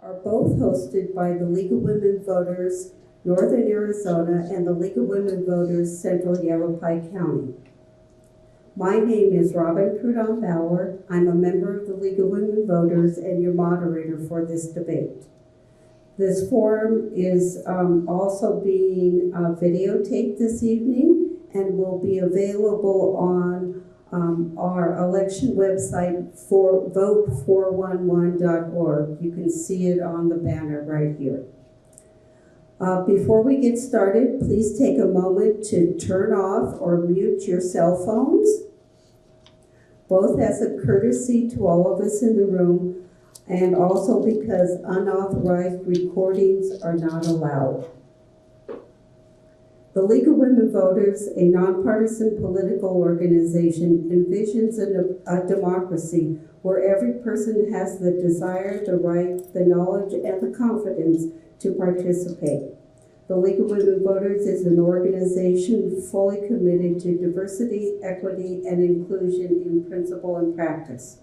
are both hosted by the League of Women Voters Northern Arizona and the League of Women Voters Central Yavapai County. My name is Robin Prudhomme Bauer. I'm a member of the League of Women Voters and your moderator for this debate. This forum is also being videotaped this evening and will be available on our election website for vote411.org. You can see it on the banner right here. Before we get started, please take a moment to turn off or mute your cell phones, both as a courtesy to all of us in the room and also because unauthorized recordings are not allowed. The League of Women Voters, a nonpartisan political organization, envisions a democracy where every person has the desire, the right, the knowledge, and the confidence to participate. The League of Women Voters is an organization fully committed to diversity, equity, and inclusion in principle and practice.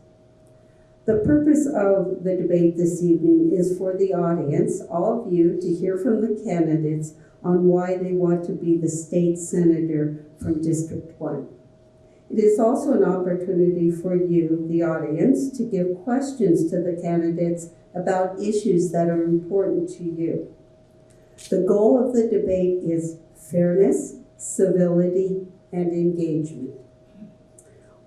The purpose of the debate this evening is for the audience, all of you, to hear from the candidates on why they want to be the state senator from District 1. It is also an opportunity for you, the audience, to give questions to the candidates about issues that are important to you. The goal of the debate is fairness, civility, and engagement.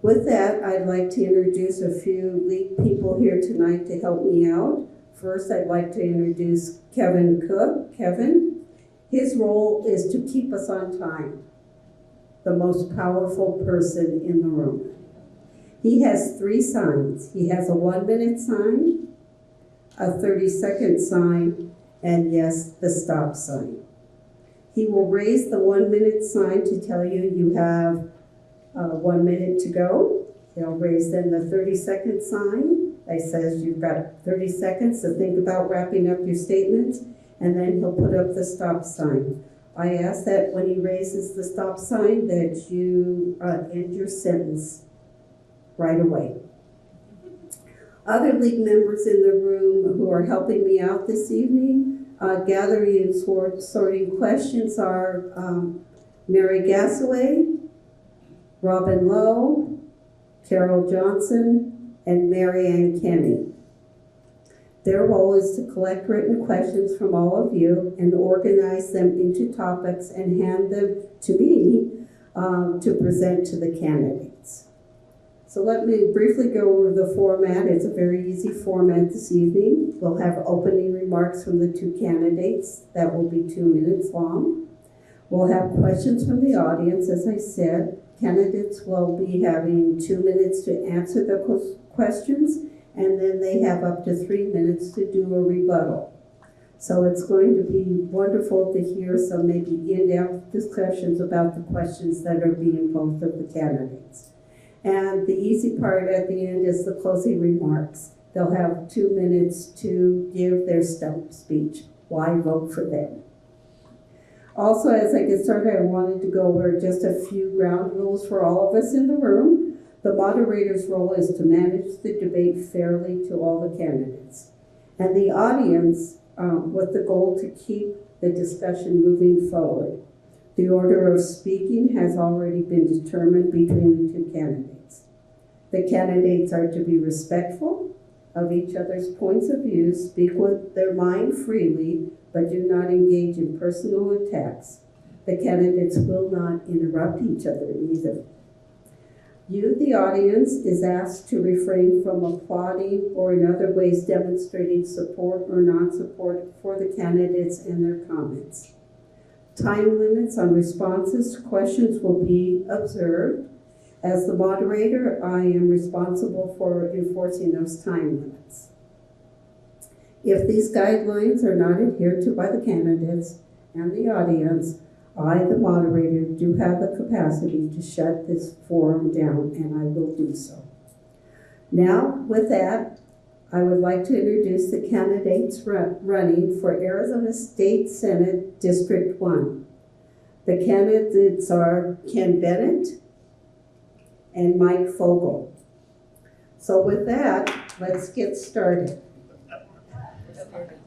With that, I'd like to introduce a few league people here tonight to help me out. First, I'd like to introduce Kevin Cook. Kevin, his role is to keep us on time, the most powerful person in the room. He has 3 signs. He has a 1-minute sign, a 30-second sign, and yes, the stop sign. He will raise the 1-minute sign to tell you you have 1 minute to go. He'll raise then the 30-second sign that says you've got 30 seconds to think about wrapping up your statements, and then he'll put up the stop sign. I ask that when he raises the stop sign that you end your sentence right away. Other league members in the room who are helping me out this evening, gathering and sorting questions are Mary Gassaway, Robin Lowe, Carol Johnson, and Mary Ann Kenny. Their role is to collect written questions from all of you and organize them into topics and hand them to me to present to the candidates. So let me briefly go over the format. It's a very easy format this evening. We'll have opening remarks from the 2 candidates. That will be 2 minutes long. We'll have questions from the audience, as I said. Candidates will be having 2 minutes to answer the questions, and then they have up to 3 minutes to do a rebuttal. So it's going to be wonderful to hear some maybe in-depth discussions about the questions that are being posed of the candidates. And the easy part at the end is the closing remarks. They'll have 2 minutes to give their stump speech. Why vote for them? Also, as I get started, I wanted to go over just a few ground rules for all of us in the room. The moderator's role is to manage the debate fairly to all the candidates. And the audience, with the goal to keep the discussion moving forward. The order of speaking has already been determined between the 2 candidates. The candidates are to be respectful of each other's points of view, speak with their mind freely, but do not engage in personal attacks. The candidates will not interrupt each other either. You, the audience, is asked to refrain from applauding or in other ways demonstrating support or non-support for the candidates and their comments. Time limits on responses to questions will be observed. As the moderator, I am responsible for enforcing those time limits. If these guidelines are not adhered to by the candidates and the audience, I, the moderator, do have the capacity to shut this forum down, and I will do so. Now, with that, I would like to introduce the candidates running for Arizona State Senate District 1. The candidates are Ken Bennett and Mike Fogel. So with that, let's get started.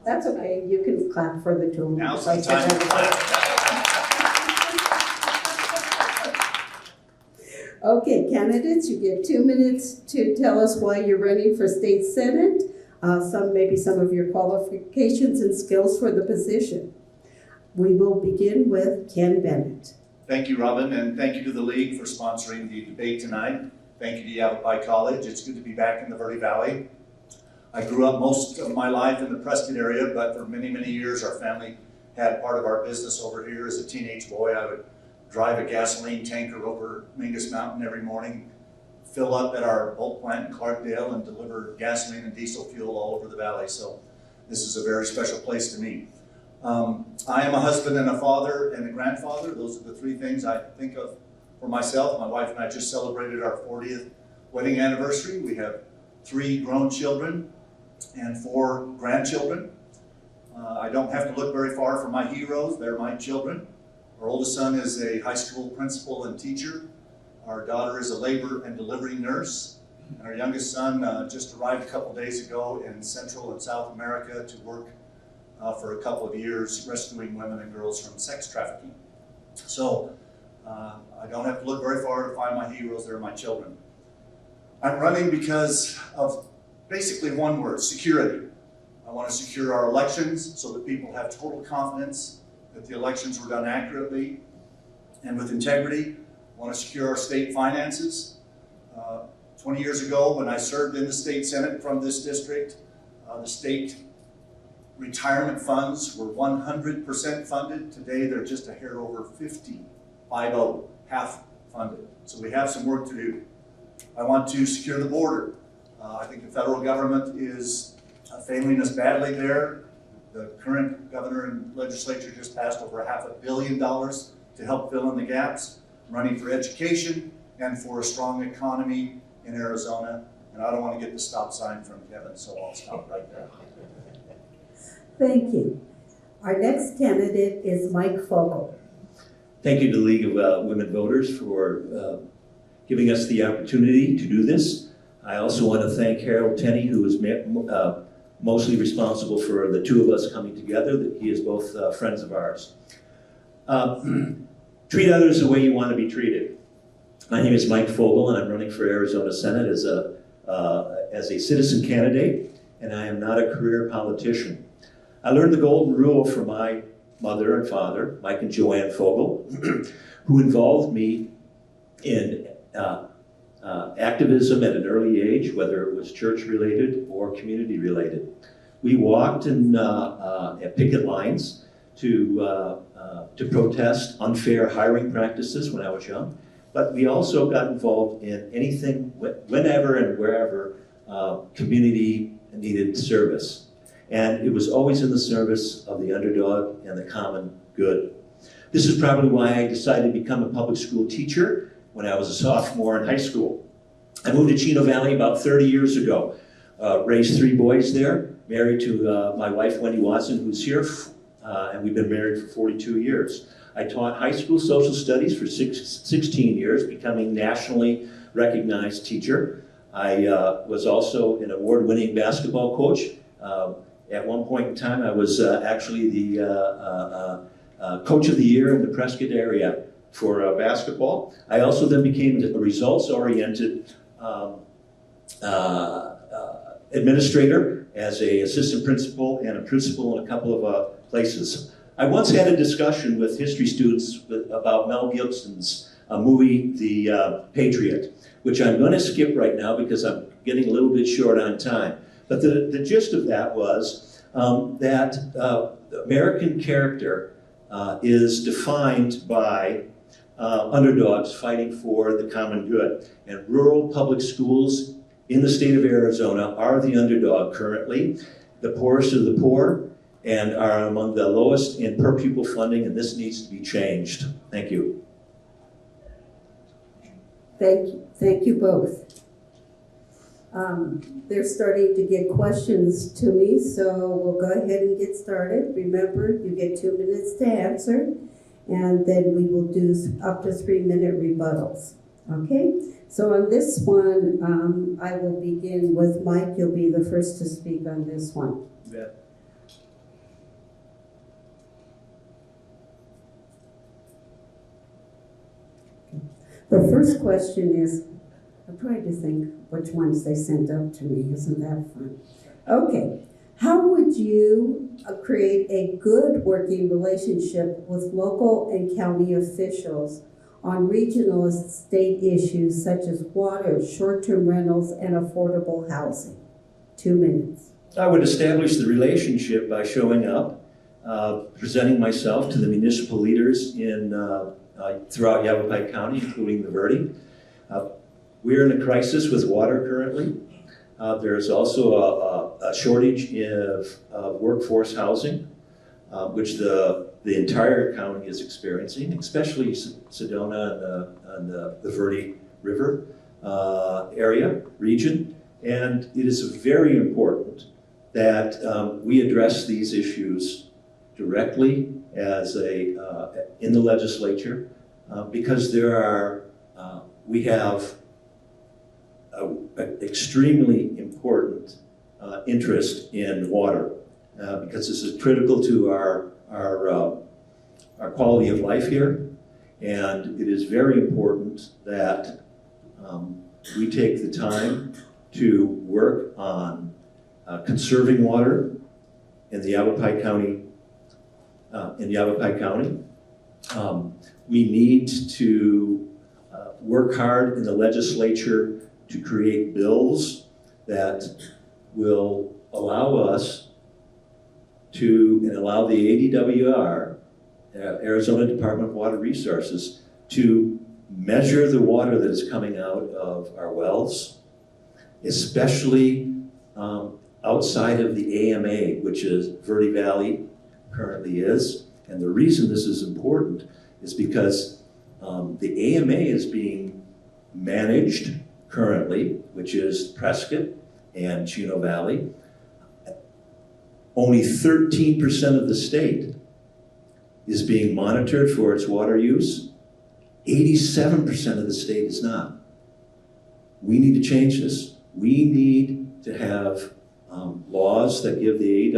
That's okay. You can clap for the two of them. Now's the time to clap. Okay, candidates, you get 2 minutes to tell us why you're running for state senate, maybe some of your qualifications and skills for the position. We will begin with Ken Bennett. Thank you, Robin, and thank you to the League for sponsoring the debate tonight. Thank you to Yavapai College. It's good to be back in the Verde Valley. I grew up most of my life in the Prescott area, but for many, many years our family had part of our business over here. As a teenage boy, I would drive a gasoline tanker over Mingus Mountain every morning, fill up at our bulk plant in Clarkdale, and deliver gasoline and diesel fuel all over the valley. So this is a very special place to me. I am a husband and a father and a grandfather. Those are the three things I think of for myself. My wife and I just celebrated our 40th wedding anniversary. We have 3 grown children and 4 grandchildren. I don't have to look very far for my heroes. They're my children. Our oldest son is a high school principal and teacher. Our daughter is a labor and delivery nurse. And our youngest son just arrived a couple days ago in Central and South America to work for a couple of years rescuing women and girls from sex trafficking. So I don't have to look very far to find my heroes. They're my children. I'm running because of basically one word: security. I want to secure our elections so that people have total confidence that the elections were done accurately and with integrity. I want to secure our state finances. 20 years ago, when I served in the state senate from this district, the state retirement funds were 100% funded. Today, they're just a hair over 50, half funded. So we have some work to do. I want to secure the border. I think the federal government is failing us badly there. The current governor and legislature just passed over $500 million to help fill in the gaps. I'm running for education and for a strong economy in Arizona. And I don't want to get the stop sign from Kevin, so I'll stop right there. Thank you. Our next candidate is Mike Fogel. Thank you to the League of Women Voters for giving us the opportunity to do this. I also want to thank Harold Tenney, who is mostly responsible for the two of us coming together. He is both friends of ours. Treat others the way you want to be treated. My name is Mike Fogel, and I'm running for Arizona Senate as a citizen candidate, and I am not a career politician. I learned the golden rule from my mother and father, Mike and Joanne Fogel, who involved me in activism at an early age, whether it was church-related or community-related. We walked at picket lines to protest unfair hiring practices when I was young, but we also got involved in anything, whenever and wherever community needed service. And it was always in the service of the underdog and the common good. This is probably why I decided to become a public school teacher when I was a sophomore in high school. I moved to Chino Valley about 30 years ago, raised 3 boys there, married to my wife, Wendy Watson, who's here, and we've been married for 42 years. I taught high school social studies for 16 years, becoming nationally recognized teacher. I was also an award-winning basketball coach. At one point in time, I was actually the coach of the year in the Prescott area for basketball. I also then became a results-oriented administrator as an assistant principal and a principal in a couple of places. I once had a discussion with history students about Mel Gibson's movie, The Patriot, which I'm going to skip right now because I'm getting a little bit short on time. But the gist of that was that the American character is defined by underdogs fighting for the common good. And rural public schools in the state of Arizona are the underdog currently. The poorest of the poor and are among the lowest in per pupil funding, and this needs to be changed. Thank you. Thank you both. They're starting to get questions to me, so we'll go ahead and get started. Remember, you get 2 minutes to answer, and then we will do up to 3-minute rebuttals. Okay? So on this one, I will begin with Mike. You'll be the first to speak on this one. Yeah. The first question is, I'm trying to think which ones they sent up to me. Isn't that fun? Okay. How would you create a good working relationship with local and county officials on regional and state issues such as water, short-term rentals, and affordable housing? 2 minutes. I would establish the relationship by showing up, presenting myself to the municipal leaders throughout Yavapai County, including the Verde. We're in a crisis with water currently. There's also a shortage of workforce housing, which the entire county is experiencing, especially Sedona and the Verde River region. And it is very important that we address these issues directly in the legislature, because we have an extremely important interest in water, because this is critical to our quality of life here, and it is very important that we take the time to work on conserving water in the Yavapai County. We need to work hard in the legislature to create bills that will allow us and allow the ADWR, Arizona Department of Water Resources, to measure the water that is coming out of our wells, especially outside of the AMA, which is Verde Valley currently is. And the reason this is important is because the AMA is being managed currently, which is Prescott and Chino Valley. Only 13% of the state is being monitored for its water use. 87% of the state is not. We need to change this. We need to have laws that give the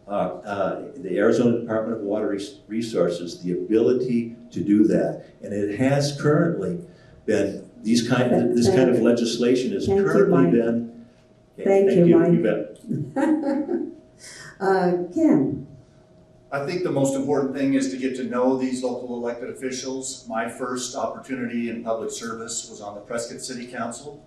the Arizona Department of Water Resources the ability to do that. And it has currently been, this kind of legislation has currently been. Thank you, Mike. You bet. Ken. I think the most important thing is to get to know these local elected officials. My first opportunity in public service was on the Prescott City Council.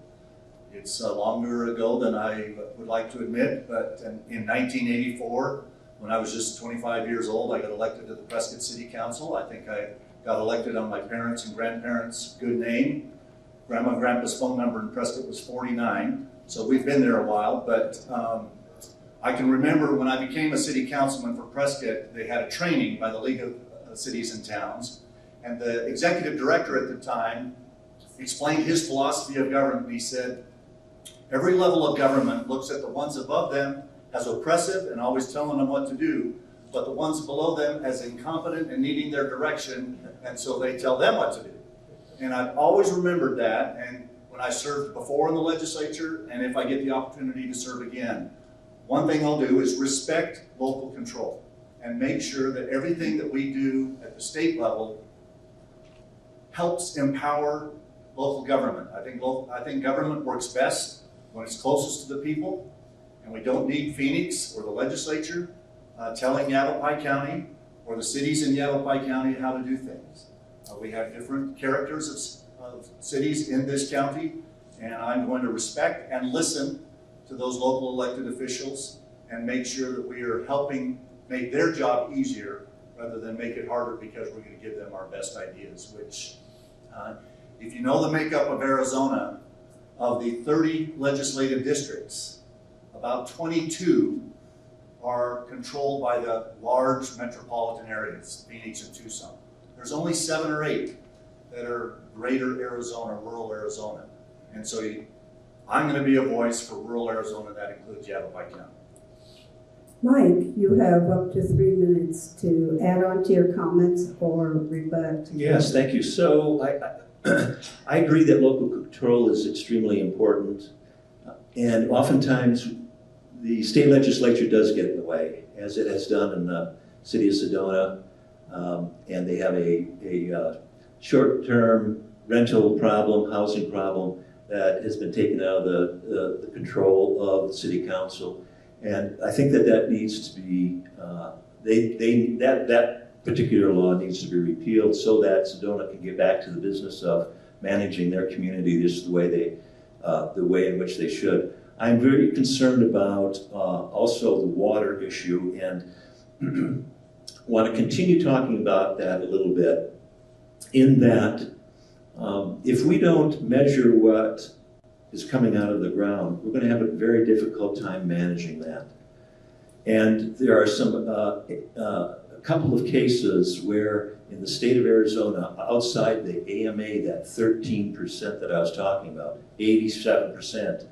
It's longer ago than I would like to admit, but in 1984, when I was just 25 years old, I got elected to the Prescott City Council. I think I got elected on my parents' and grandparents' good name. Grandma and Grandpa's phone number in Prescott was 49, so we've been there a while, but I can remember when I became a city councilman for Prescott, they had a training by the League of Cities and Towns, and the executive director at the time explained his philosophy of government. He said, every level of government looks at the ones above them as oppressive and always telling them what to do, but the ones below them as incompetent and needing their direction, and so they tell them what to do. And I've always remembered that, and when I served before in the legislature, and if I get the opportunity to serve again, one thing I'll do is respect local control and make sure that everything that we do at the state level helps empower local government. I think government works best when it's closest to the people, and we don't need Phoenix or the legislature telling Yavapai County or the cities in Yavapai County how to do things. We have different characters of cities in this county, and I'm going to respect and listen to those local elected officials and make sure that we are helping make their job easier rather than make it harder because we're going to give them our best ideas, which if you know the makeup of Arizona, of the 30 legislative districts, about 22 are controlled by the large metropolitan areas, Phoenix and Tucson. There's only 7 or 8 that are greater Arizona, rural Arizona. And so I'm going to be a voice for rural Arizona. That includes Yavapai County. Mike, you have up to 3 minutes to add on to your comments or rebut. Yes, thank you. So I agree that local control is extremely important. And oftentimes the state legislature does get in the way, as it has done in the city of Sedona. And they have a short-term rental problem, housing problem that has been taken out of the control of the city council. And I think that needs to be, that particular law needs to be repealed so that Sedona can get back to the business of managing their community just the way in which they should. I'm very concerned about also the water issue, and want to continue talking about that a little bit, in that if we don't measure what is coming out of the ground, we're going to have a very difficult time managing that. And there are a couple of cases where in the state of Arizona, outside the AMA, that 13% that I was talking about, 87%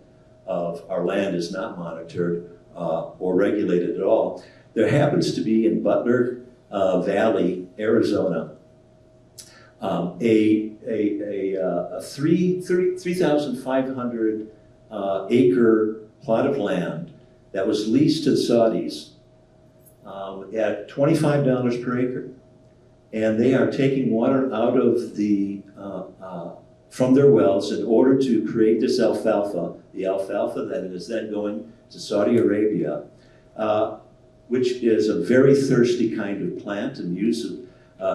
of our land is not monitored or regulated at all. There happens to be in Butler Valley, Arizona, a 3,500 acre plot of land that was leased to the Saudis at $25 per acre. And they are taking water out of the, from their wells in order to create this alfalfa, the alfalfa that is then going to Saudi Arabia, which is a very thirsty kind of plant and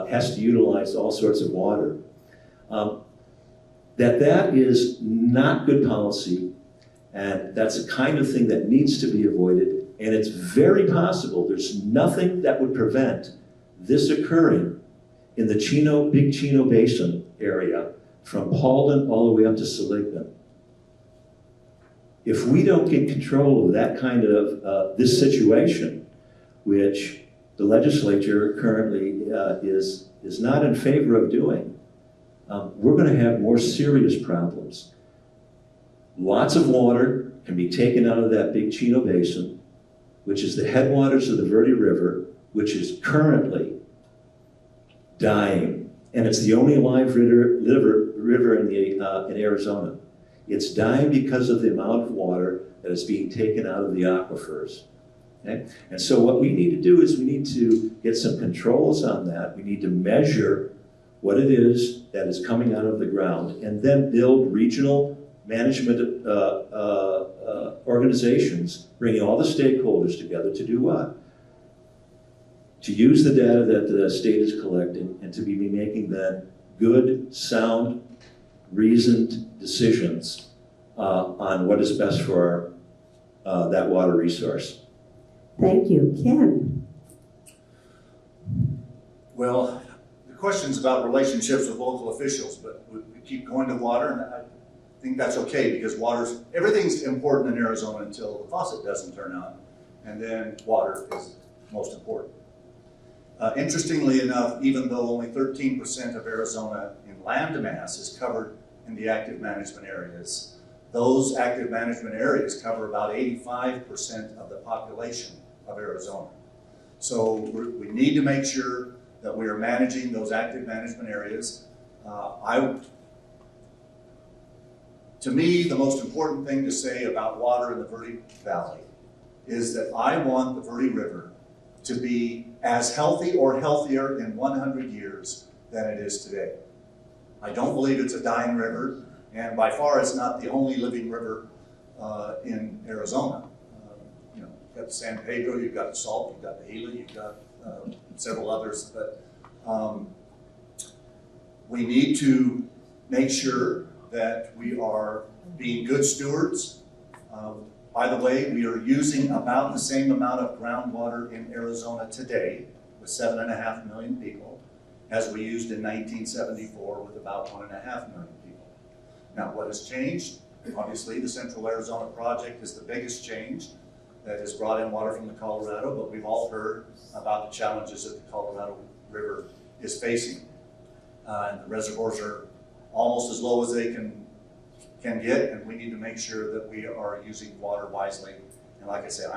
has to utilize all sorts of water. That is not good policy, and that's the kind of thing that needs to be avoided, and it's very possible, there's nothing that would prevent this occurring in the Big Chino Basin area from Paulden all the way up to Seligman. If we don't get control of that kind of this situation, which the legislature currently is not in favor of doing, we're going to have more serious problems. Lots of water can be taken out of that Big Chino Basin, which is the headwaters of the Verde River, which is currently dying, and it's the only alive river in Arizona. It's dying because of the amount of water that is being taken out of the aquifers. Okay? And so what we need to do is we need to get some controls on that. We need to measure what it is that is coming out of the ground, and then build regional management organizations, bringing all the stakeholders together to do what? To use the data that the state is collecting and to be making then good, sound, reasoned decisions on what is best for that water resource. Thank you. Ken? Well, the question's about relationships with local officials, but we keep going to water, and I think that's okay, because everything's important in Arizona until the faucet doesn't turn on, and then water is most important. Interestingly enough, even though only 13% of Arizona in land mass is covered in the active management areas, those active management areas cover about 85% of the population of Arizona. So we need to make sure that we are managing those active management areas. To me, the most important thing to say about water in the Verde Valley is that I want the Verde River to be as healthy or healthier in 100 years than it is today. I don't believe it's a dying river, and by far it's not the only living river in Arizona. You've got the San Pedro, you've got the Salt, you've got the Gila, you've got several others, but we need to make sure that we are being good stewards. By the way, we are using about the same amount of groundwater in Arizona today, with 7.5 million people, as we used in 1974 with about 1.5 million people. Now, what has changed? Obviously, the Central Arizona Project is the biggest change that has brought in water from the Colorado, but we've all heard about the challenges that the Colorado River is facing. And the reservoirs are almost as low as they can get, and we need to make sure that we are using water wisely. And like I said,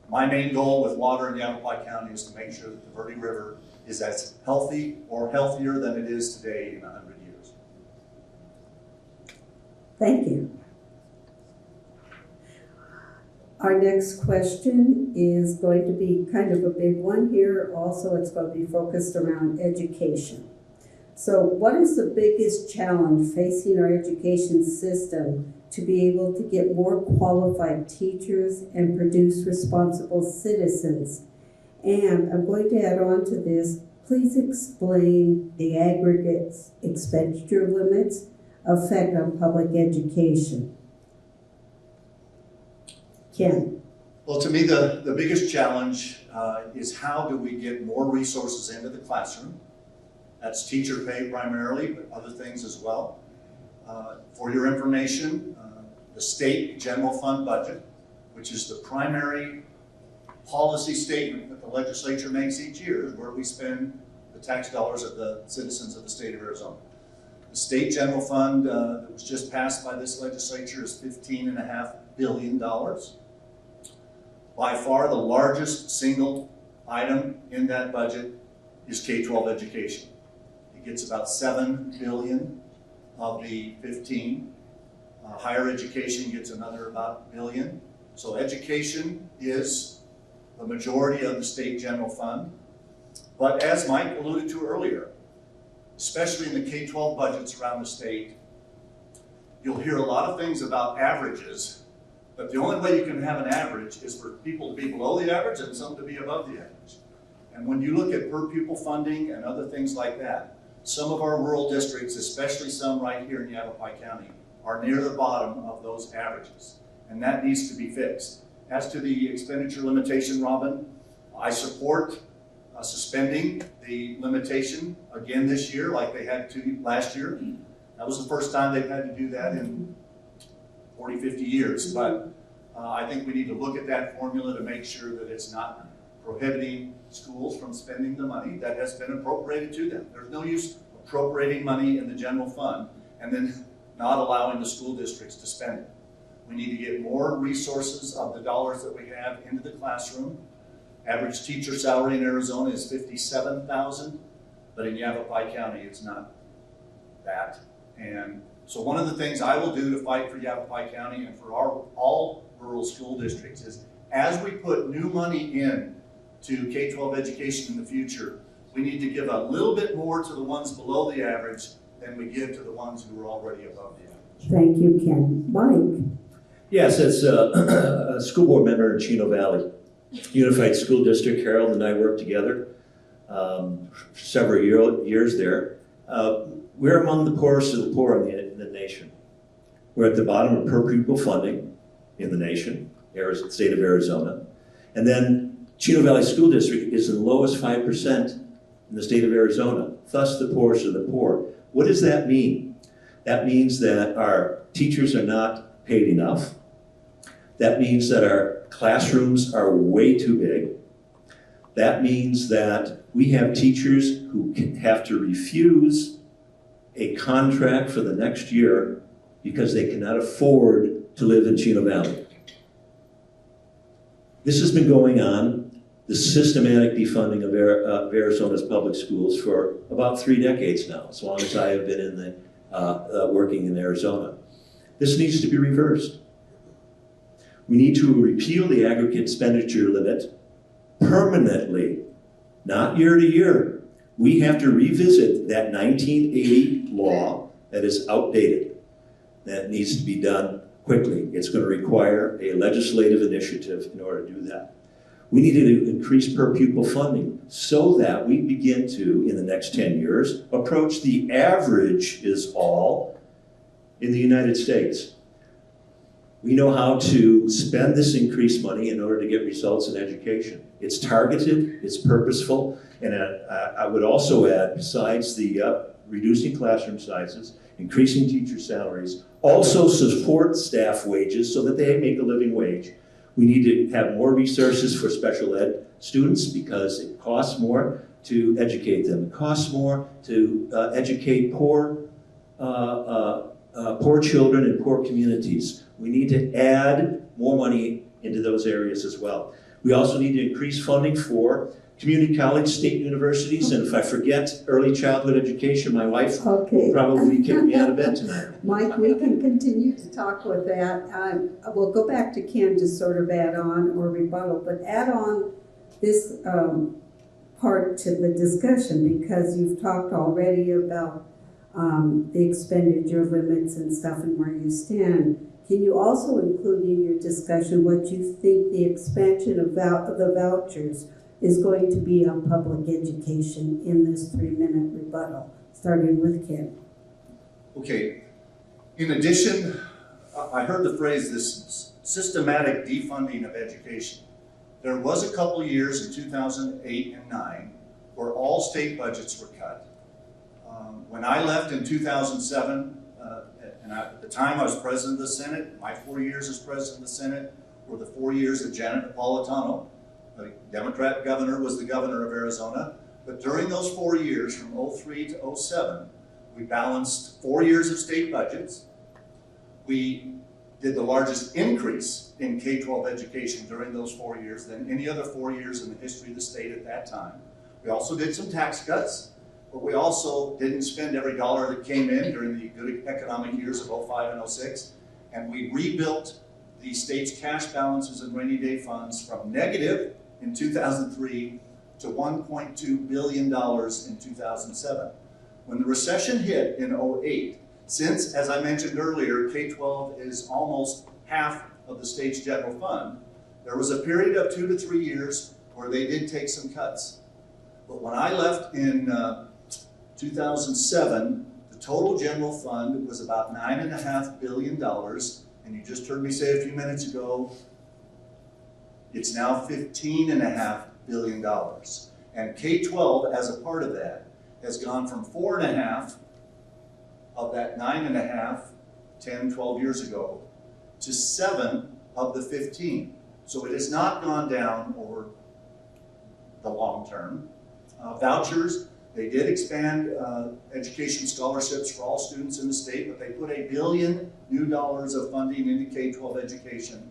my main goal with water in Yavapai County is to make sure that the Verde River is as healthy or healthier than it is today in 100 years. Thank you. Our next question is going to be kind of a big one here. Also, it's going to be focused around education. So what is the biggest challenge facing our education system to be able to get more qualified teachers and produce responsible citizens? And I'm going to add on to this, please explain the aggregate expenditure limits effect on public education. Ken. Well, to me, the biggest challenge is how do we get more resources into the classroom? That's teacher pay primarily, but other things as well. For your information, the state general fund budget, which is the primary policy statement that the legislature makes each year, is where we spend the tax dollars of the citizens of the state of Arizona. The state general fund that was just passed by this legislature is $15.5 billion. By far the largest single item in that budget is K-12 education. It gets about $7 billion of the 15. Higher education gets another about $1 billion. So education is the majority of the state general fund. But as Mike alluded to earlier, especially in the K-12 budgets around the state, you'll hear a lot of things about averages, but the only way you can have an average is for people to be below the average and some to be above the average. And when you look at per pupil funding and other things like that, some of our rural districts, especially some right here in Yavapai County, are near the bottom of those averages. And that needs to be fixed. As to the expenditure limitation, Robin, I support suspending the limitation again this year like they had to last year. That was the first time they've had to do that in 40, 50 years. But I think we need to look at that formula to make sure that it's not prohibiting schools from spending the money that has been appropriated to them. There's no use appropriating money in the general fund and then not allowing the school districts to spend it. We need to get more resources of the dollars that we have into the classroom. Average teacher salary in Arizona is $57,000, but in Yavapai County it's not that. And so one of the things I will do to fight for Yavapai County and for all rural school districts is, as we put new money in to K-12 education in the future, we need to give a little bit more to the ones below the average than we give to the ones who are already above the average. Thank you, Ken. Mike. Yes, as a school board member in Chino Valley Unified School District, Harold and I worked together for several years there. We're among the poorest of the poor in the nation. We're at the bottom of per pupil funding in the nation, state of Arizona. And then Chino Valley School District is the lowest 5% in the state of Arizona, thus the poorest of the poor. What does that mean? That means that our teachers are not paid enough. That means that our classrooms are way too big. That means that we have teachers who have to refuse a contract for the next year because they cannot afford to live in Chino Valley. This has been going on, the systematic defunding of Arizona's public schools, for about 3 decades now, as long as I have been in working in Arizona. This needs to be reversed. We need to repeal the aggregate expenditure limit permanently, not year to year. We have to revisit that 1980 law that is outdated. That needs to be done quickly. It's going to require a legislative initiative in order to do that. We need to increase per pupil funding so that we begin to, in the next 10 years, approach the average is all in the United States. We know how to spend this increased money in order to get results in education. It's targeted, it's purposeful, and I would also add, besides the reducing classroom sizes, increasing teacher salaries, also support staff wages so that they make a living wage. We need to have more resources for special ed students because it costs more to educate them. It costs more to educate poor children in poor communities. We need to add more money into those areas as well. We also need to increase funding for community college, state universities, and if I forget early childhood education, my wife will probably kick me out of bed tonight. Mike, we can continue to talk with that. We'll go back to Ken to sort of add on or rebuttal, but add on this part to the discussion, because you've talked already about the expenditure limits and stuff and where you stand. Can you also include in your discussion what you think the expansion of the vouchers is going to be on public education in this 3-minute rebuttal, starting with Ken? Okay. In addition, I heard the phrase, this systematic defunding of education. There was a couple years in 2008 and 9 where all state budgets were cut. When I left in 2007, at the time I was president of the Senate, my 4 years as president of the Senate were the 4 years of Janet Napolitano. The Democrat governor was the governor of Arizona, but during those 4 years, from 03 to 07, we balanced 4 years of state budgets. We did the largest increase in K-12 education during those 4 years than any other 4 years in the history of the state at that time. We also did some tax cuts, but we also didn't spend every dollar that came in during the good economic years of 05 and 06. And we rebuilt the state's cash balances and rainy day funds from negative in 2003 to $1.2 billion in 2007. When the recession hit in 08, since, as I mentioned earlier, K-12 is almost half of the state's general fund, there was a period of 2 to 3 years where they did take some cuts. But when I left in 2007, the total general fund was about $9.5 billion, and you just heard me say a few minutes ago, it's now $15.5 billion. And K-12, as a part of that, has gone from 4.5 of that 9.5, 10, 12 years ago, to 7 of the 15. So it has not gone down over the long term. Vouchers, they did expand education scholarships for all students in the state, but they put $1 billion new of funding into K-12 education,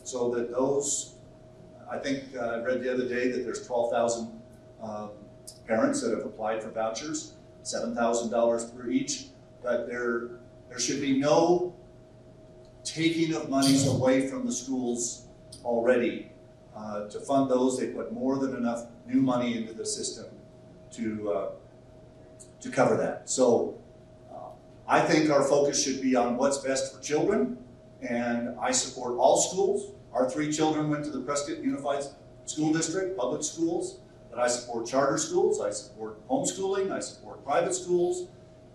so that those, I think I read the other day that there's 12,000 parents that have applied for vouchers, $7,000 per each, but there should be no taking of monies away from the schools already to fund those. They put more than enough new money into the system to cover that. So I think our focus should be on what's best for children, and I support all schools. Our 3 children went to the Prescott Unified School District, public schools, but I support charter schools, I support homeschooling, I support private schools,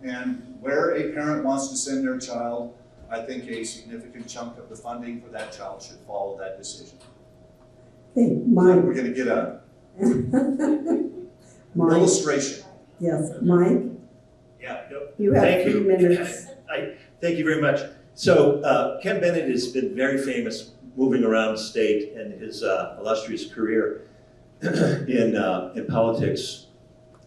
and where a parent wants to send their child, I think a significant chunk of the funding for that child should follow that decision. Okay, Mike. We're going to get a Mike. illustration. Yes, Mike, Yeah, no, you have thank 3 minutes. Thank you very much. So Ken Bennett has been very famous moving around the state and his illustrious career in politics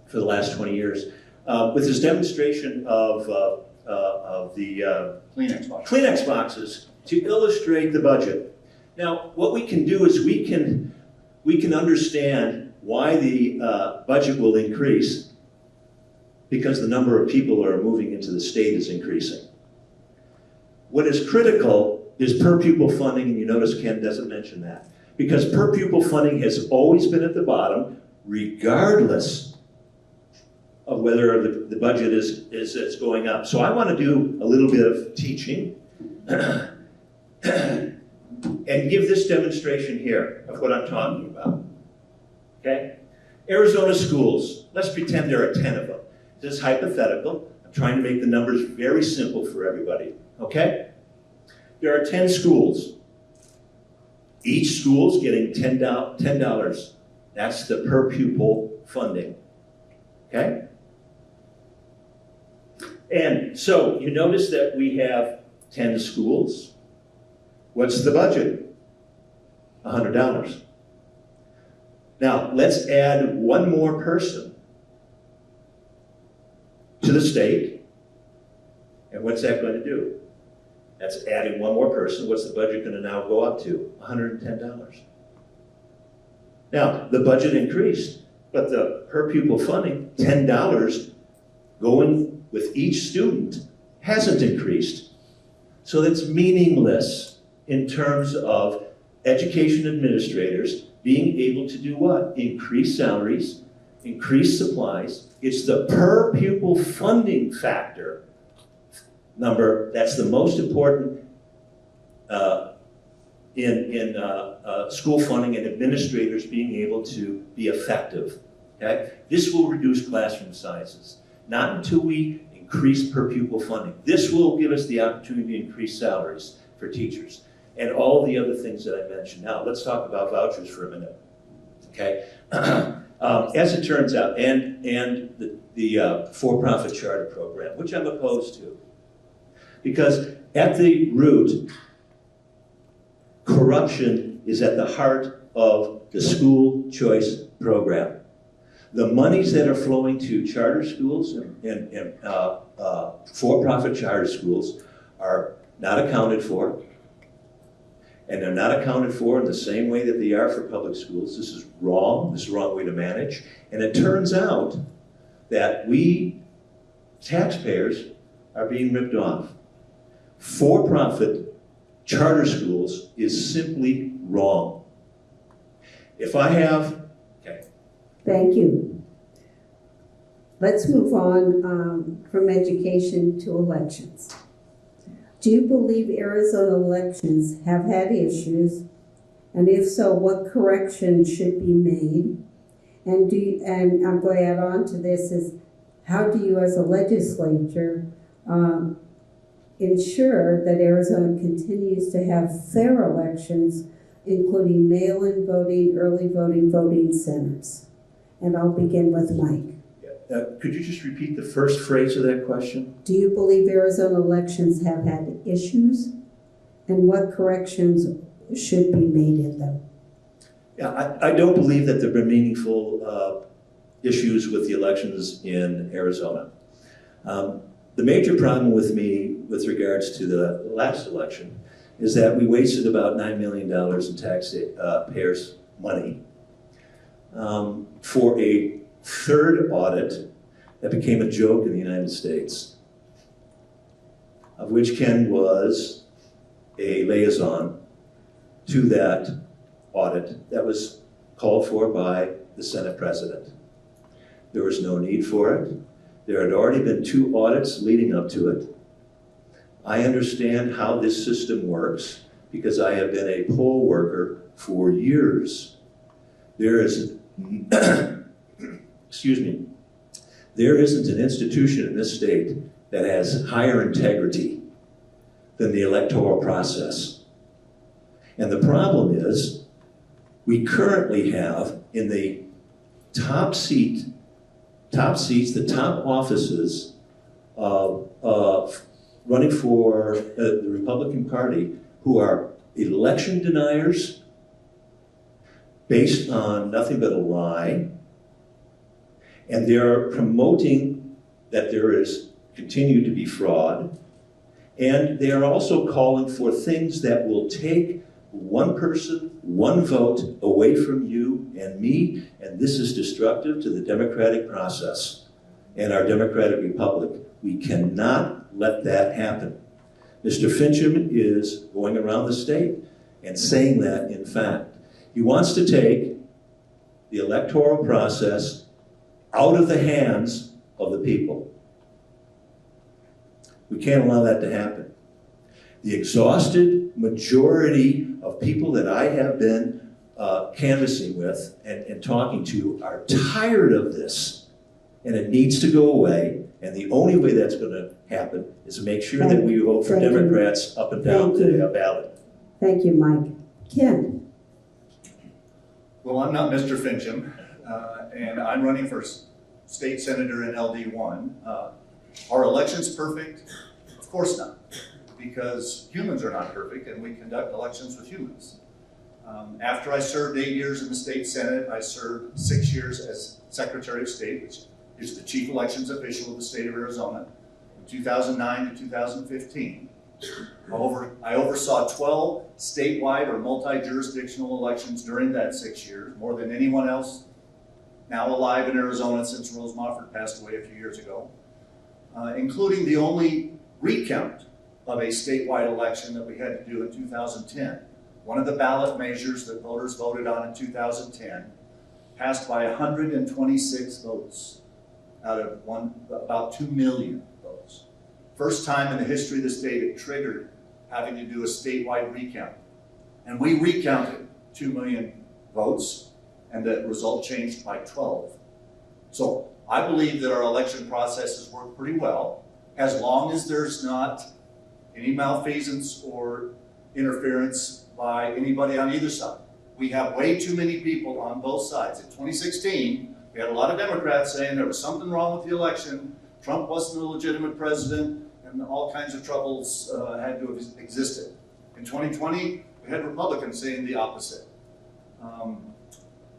for the last 20 years. With his demonstration of the Kleenex boxes to illustrate the budget. Now, what we can do is we can understand why the budget will increase because the number of people who are moving into the state is increasing. What is critical is per pupil funding, and you notice Ken doesn't mention that, because per pupil funding has always been at the bottom, regardless of whether the budget is going up. So I want to do a little bit of teaching and give this demonstration here of what I'm talking about. Okay? Arizona schools, let's pretend there are 10 of them. This is hypothetical. I'm trying to make the numbers very simple for everybody. Okay? There are 10 schools. Each school's getting $10. That's the per pupil funding. Okay? And so you notice that we have 10 schools. What's the budget? $100. Now, let's add one more person to the state. And what's that going to do? That's adding one more person. What's the budget going to now go up to? $110. Now, the budget increased, but the per pupil funding, $10 going with each student, hasn't increased. So that's meaningless in terms of education administrators being able to do what? Increase salaries increased supplies. It's the per pupil funding factor number that's the most important in school funding and administrators being able to be effective. Okay? This will reduce classroom sizes. Not until we increase per pupil funding. This will give us the opportunity to increase salaries for teachers and all the other things that I mentioned. Now, let's talk about vouchers for a minute. Okay? As it turns out, and the for-profit charter program, which I'm opposed to. Because at the root, corruption is at the heart of the school choice program. The monies that are flowing to charter schools and for-profit charter schools are not accounted for. And they're not accounted for in the same way that they are for public schools. This is wrong. This is the wrong way to manage. And it turns out that we, taxpayers, are being ripped off. For-profit charter schools is simply wrong. If I have, okay. Thank you. Let's move on from education to elections. Do you believe Arizona elections have had issues? And if so, what corrections should be made? And I'm going to add on to this is, how do you as a legislature ensure that Arizona continues to have fair elections, including mail-in voting, early voting, voting centers? And I'll begin with Mike. Could you just repeat the first phrase of that question? Do you believe Arizona elections have had issues? And what corrections should be made in them? Yeah, I don't believe that there have been meaningful issues with the elections in Arizona. The major problem with me with regards to the last election is that we wasted about $9 million in taxpayers' money for a third audit that became a joke in the United States, of which Ken was a liaison to that audit that was called for by the Senate President. There was no need for it. There had already been 2 audits leading up to it. I understand how this system works because I have been a poll worker for years. There is excuse me, there isn't an institution in this state that has higher integrity than the electoral process. And the problem is, we currently have in the top seats, the top offices running for the Republican Party, who are election deniers based on nothing but a lie. And they're promoting that there is continue to be fraud. And they are also calling for things that will take one person, one vote away from you and me. And this is destructive to the democratic process and our democratic republic. We cannot let that happen. Mr. Fincham is going around the state and saying that, in fact. He wants to take the electoral process out of the hands of the people. We can't allow that to happen. The exhausted majority of people that I have been canvassing with and talking to are tired of this, and it needs to go away. And the only way that's going to happen is to make sure that we vote for Democrats up and down the ballot. Thank you, Mike. Ken? Well, I'm not Mr. Fincham, and I'm running for state senator in LD1. Are elections perfect? Of course not, because humans are not perfect, and we conduct elections with humans. After I served 8 years in the state senate, I served 6 years as Secretary of State, which is the chief elections official of the state of Arizona, from 2009 to 2015. I oversaw 12 statewide or multi-jurisdictional elections during that 6 years, more than anyone else now alive in Arizona since Rose Mofford passed away a few years ago, including the only recount of a statewide election that we had to do in 2010. One of the ballot measures that voters voted on in 2010 passed by 126 votes out of about 2 million votes. First time in the history of the state it triggered having to do a statewide recount. And we recounted 2 million votes, and the result changed by 12. So I believe that our election processes work pretty well, as long as there's not any malfeasance or interference by anybody on either side. We have way too many people on both sides. In 2016, we had a lot of Democrats saying there was something wrong with the election, Trump wasn't a legitimate president, and all kinds of troubles had to have existed. In 2020, we had Republicans saying the opposite.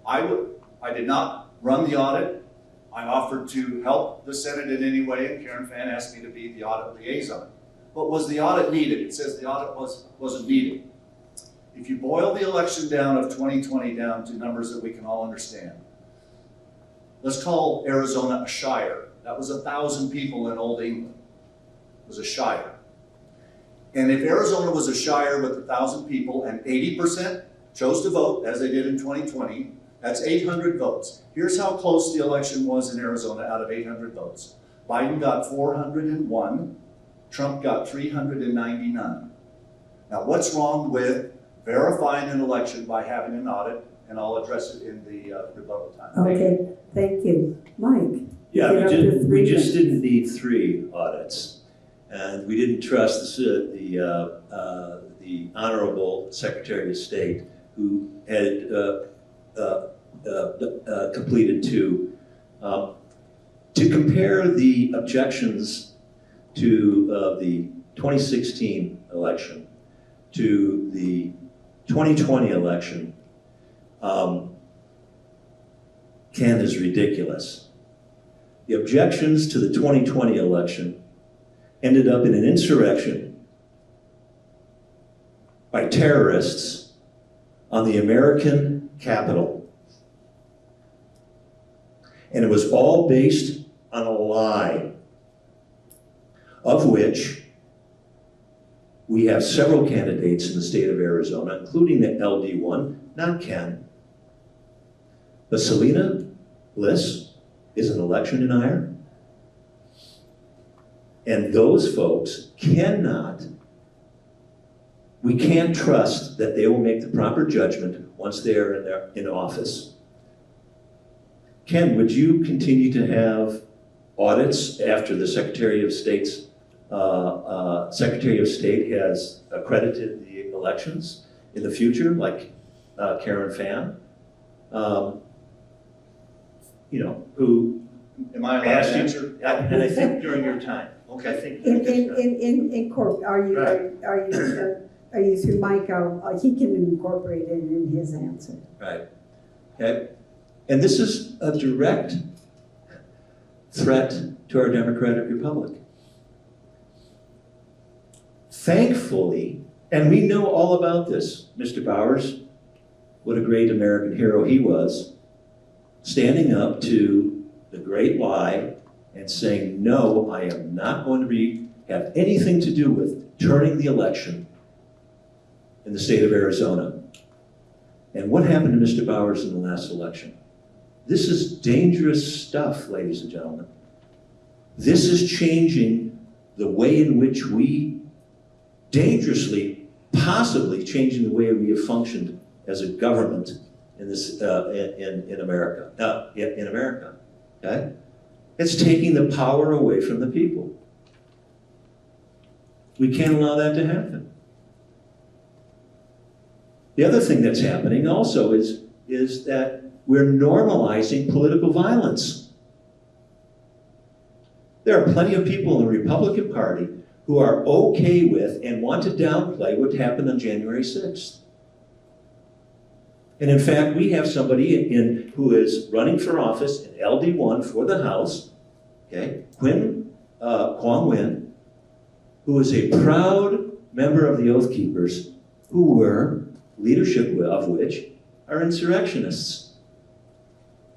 I did not run the audit. I offered to help the Senate in any way, and Karen Fann asked me to be the audit liaison. But was the audit needed? It says the audit wasn't needed. If you boil the election down of 2020 down to numbers that we can all understand, let's call Arizona a shire. That was 1,000 people in Old England. It was a shire. And if Arizona was a shire with 1,000 people and 80% chose to vote, as they did in 2020, that's 800 votes. Here's how close the election was in Arizona out of 800 votes. Biden got 401, Trump got 399. Now, what's wrong with verifying an election by having an audit? And I'll address it in the rebuttal time. Okay, thank you. Mike? Yeah, Get up to 3 we just minutes. didn't need 3 audits. And we didn't trust the Honorable Secretary of State, who had completed 2. To compare the objections to the 2016 election to the 2020 election, Ken, is ridiculous. The objections to the 2020 election ended up in an insurrection by terrorists on the American Capitol. And it was all based on a lie, of which we have several candidates in the state of Arizona, including the LD1, not Ken. But Selena Bliss is an election denier. And those folks we can't trust that they will make the proper judgment once they are in office. Ken, would you continue to have audits after the Secretary of State has accredited the elections in the future, like Karen Fann, who Am I allowed asked to you, answer? and I think during your time. Okay. I think In court, are you through Mike? He can incorporate it in his answer. Right. Okay. And this is a direct threat to our democratic republic. Thankfully, and we know all about this, Mr. Bowers, what a great American hero he was, standing up to the great lie and saying, no, I am not going to have anything to do with turning the election in the state of Arizona. And what happened to Mr. Bowers in the last election? This is dangerous stuff, ladies and gentlemen. This is changing the way in which we dangerously, possibly changing the way we have functioned as a government in this in America. In America, okay? It's taking the power away from the people. We can't allow that to happen. The other thing that's happening also is that we're normalizing political violence. There are plenty of people in the Republican Party who are okay with and want to downplay what happened on January 6th. And in fact, we have somebody who is running for office in LD1 for the House, okay, Quang Nguyen, who is a proud member of the Oath Keepers, who were, leadership of which are insurrectionists,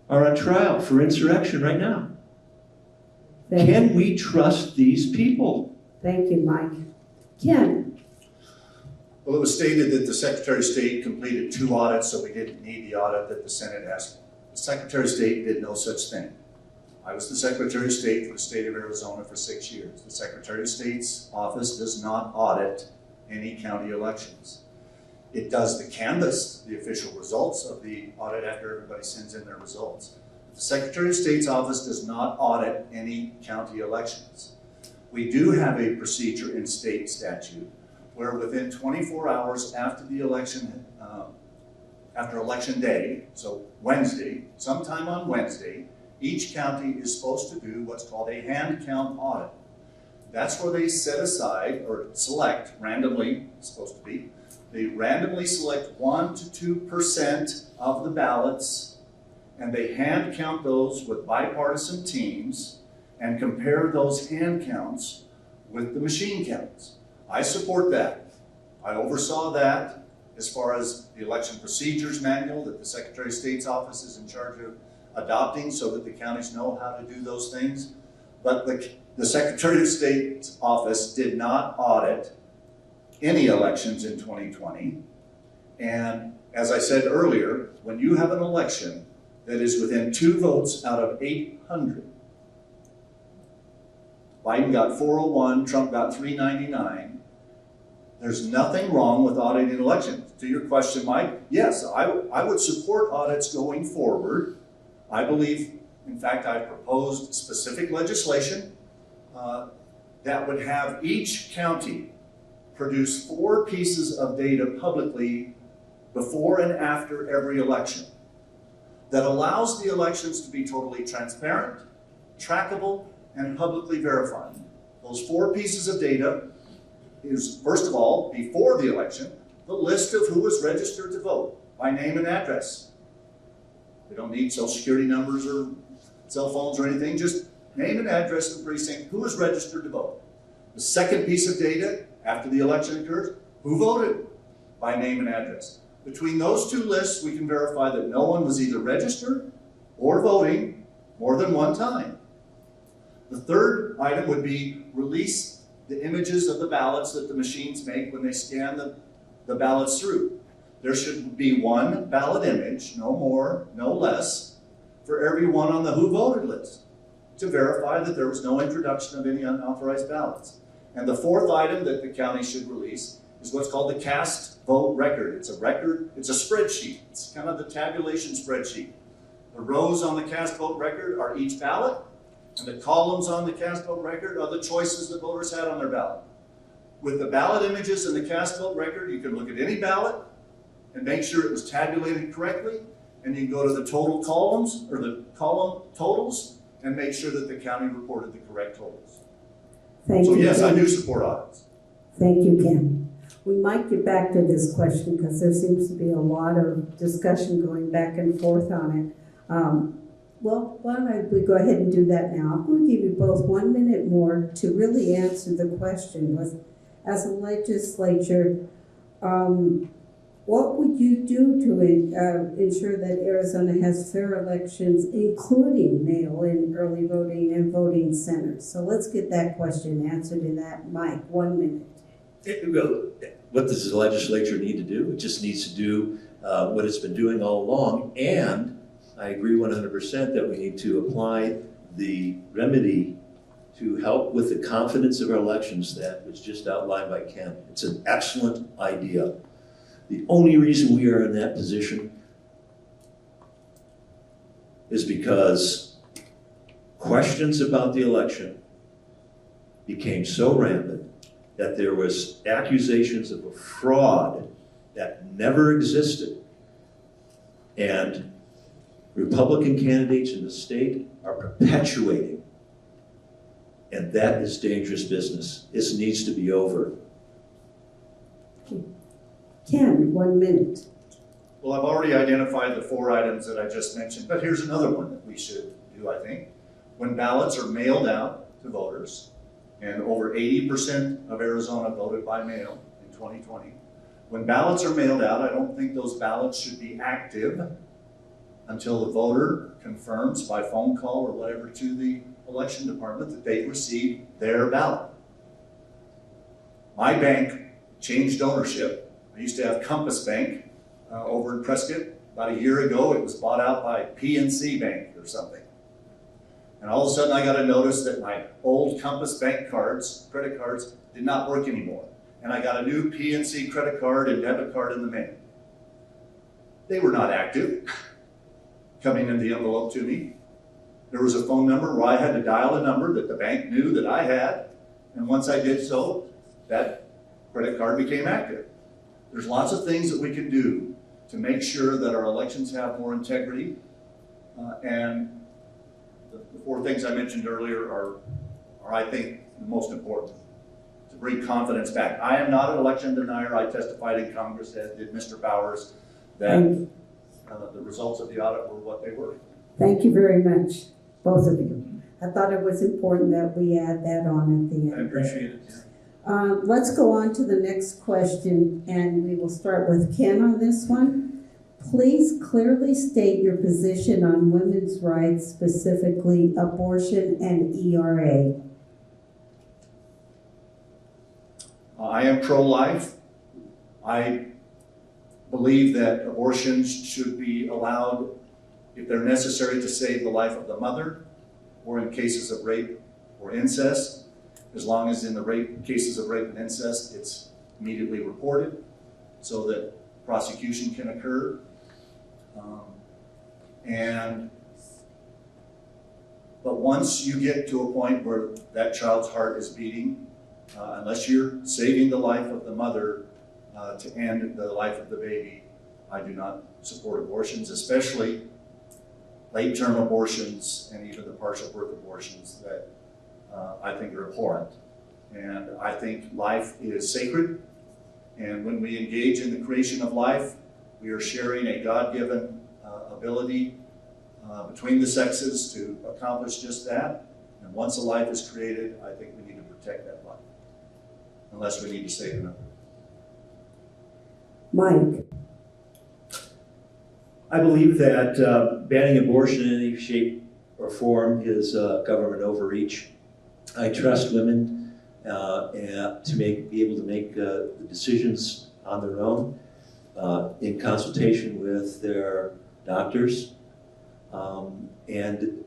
are on trial for insurrection right now. Can we trust these people? Thank you, Mike. Ken? Well, it was stated that the Secretary of State completed 2 audits, so we didn't need the audit that the Senate asked for. The Secretary of State did no such thing. I was the Secretary of State for the state of Arizona for 6 years. The Secretary of State's office does not audit any county elections. It does the canvass, the official results of the audit after everybody sends in their results. The Secretary of State's office does not audit any county elections. We do have a procedure in state statute where within 24 hours after the election, after election day, so Wednesday, sometime on Wednesday, each county is supposed to do what's called a hand count audit. That's where they set aside or select randomly, it's supposed to be, they randomly select 1 to 2% of the ballots, and they hand count those with bipartisan teams and compare those hand counts with the machine counts. I support that. I oversaw that as far as the election procedures manual that the Secretary of State's office is in charge of adopting so that the counties know how to do those things. But the Secretary of State's office did not audit any elections in 2020. And as I said earlier, when you have an election that is within 2 votes out of 800, Biden got 401, Trump got 399, there's nothing wrong with auditing elections. To your question, Mike, yes, I would support audits going forward. I believe, in fact, I proposed specific legislation that would have each county produce 4 pieces of data publicly before and after every election that allows the elections to be totally transparent, trackable, and publicly verified. Those 4 pieces of data is, first of all, before the election, the list of who was registered to vote by name and address. We don't need social security numbers or cell phones or anything, just name and address of the precinct, who was registered to vote. The second piece of data after the election occurs, who voted by name and address. Between those 2 lists, we can verify that no one was either registered or voting more than 1 time. The third item would be release the images of the ballots that the machines make when they scan the ballots through. There should be 1 ballot image, no more, no less, for every one on the who voted list to verify that there was no introduction of any unauthorized ballots. And the 4th item that the county should release is what's called the cast vote record. It's a record, it's a spreadsheet. It's kind of the tabulation spreadsheet. The rows on the cast vote record are each ballot, and the columns on the cast vote record are the choices the voters had on their ballot. With the ballot images and the cast vote record, you can look at any ballot and make sure it was tabulated correctly, and you can go to the total columns, or the column totals, and make sure that the county reported the correct totals. Thank So you, yes, I Ken. do support audits. Thank you, Ken. We might get back to this question because there seems to be a lot of discussion going back and forth on it. Well, why don't we go ahead and do that now? I'm going to give you both 1 minute more to really answer the question. As a legislature, what would you do to ensure that Arizona has fair elections, including mail-in early voting and voting centers? So let's get that question answered in that. Mike, 1 minute. What does the legislature need to do? It just needs to do what it's been doing all along, and I agree 100% that we need to apply the remedy to help with the confidence of our elections that was just outlined by Ken. It's an excellent idea. The only reason we are in that position is because questions about the election became so rampant that there was accusations of a fraud that never existed. And Republican candidates in the state are perpetuating, and that is dangerous business. This needs to be over. Ken, 1 minute. Well, I've already identified the 4 items that I just mentioned, but here's another one that we should do, I think. When ballots are mailed out to voters, and over 80% of Arizona voted by mail in 2020, when ballots are mailed out, I don't think those ballots should be active until the voter confirms by phone call or whatever to the election department that they received their ballot. My bank changed ownership. I used to have Compass Bank over in Prescott, About a year ago, it was bought out by PNC Bank or something. And all of a sudden, I got a notice that my old Compass Bank cards, credit cards, did not work anymore. And I got a new PNC credit card and debit card in the mail. They were not active, coming in the envelope to me. There was a phone number where I had to dial a number that the bank knew that I had. And once I did so, that credit card became active. There's lots of things that we can do to make sure that our elections have more integrity. And the four things I mentioned earlier are, I think, the most important to bring confidence back. I am not an election denier. I testified in Congress, as did Mr. Bowers, that the results of the audit were what they were. Thank you very much, both of you. I thought it was important that we add that on at the end. I appreciate it. Let's go on to the next question, and we will start with Ken on this one. Please clearly state your position on women's rights, specifically abortion and ERA. I am pro-life. I believe that abortions should be allowed if they're necessary to save the life of the mother, or in cases of rape or incest. As long as in the cases of rape and incest, it's immediately reported so that prosecution can occur. But once you get to a point where that child's heart is beating, unless you're saving the life of the mother to end the life of the baby, I do not support abortions, especially late-term abortions and even the partial birth abortions that I think are abhorrent. And I think life is sacred, and when we engage in the creation of life, we are sharing a God-given ability between the sexes to accomplish just that. And once a life is created, I think we need to protect that life, unless we need to save another. Mike. I believe that banning abortion in any shape or form is government overreach. I trust women to be able to make the decisions on their own in consultation with their doctors. And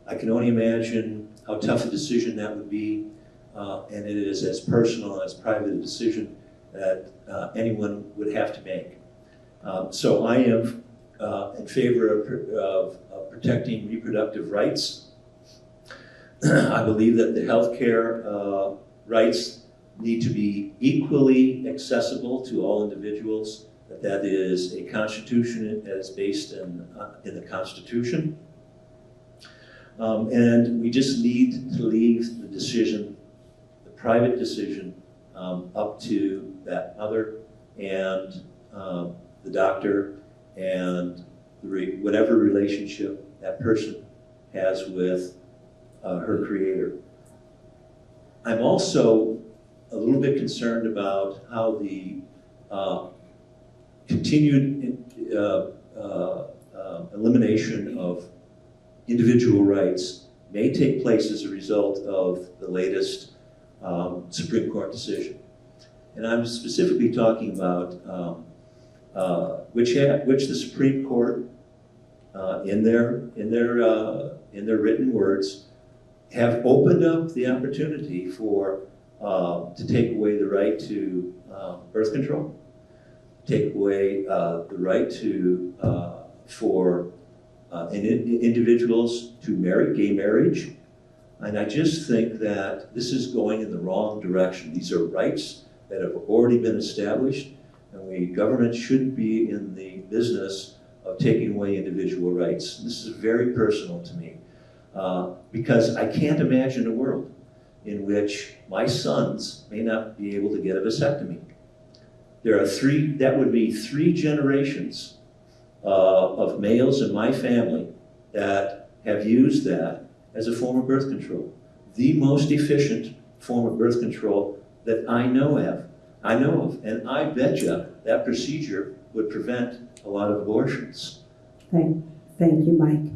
I can only imagine how tough a decision that would be, and it is as personal, as private a decision that anyone would have to make. So I am in favor of protecting reproductive rights. I believe that the healthcare rights need to be equally accessible to all individuals, that is a constitution that is based in the Constitution. And we just need to leave the decision, the private decision, up to that mother and the doctor and whatever relationship that person has with her creator. I'm also a little bit concerned about how the continued elimination of individual rights may take place as a result of the latest Supreme Court decision. And I'm specifically talking about which the Supreme Court, in their written words, have opened up the opportunity for to take away the right to birth control, take away the right to for individuals to marry, gay marriage. And I just think that this is going in the wrong direction. These are rights that have already been established, and government shouldn't be in the business of taking away individual rights. This is very personal to me, because I can't imagine a world in which my sons may not be able to get a vasectomy. That would be three generations of males in my family that have used that as a form of birth control. The most efficient form of birth control that I know of. And I bet you that procedure would prevent a lot of abortions. Thank you, Mike.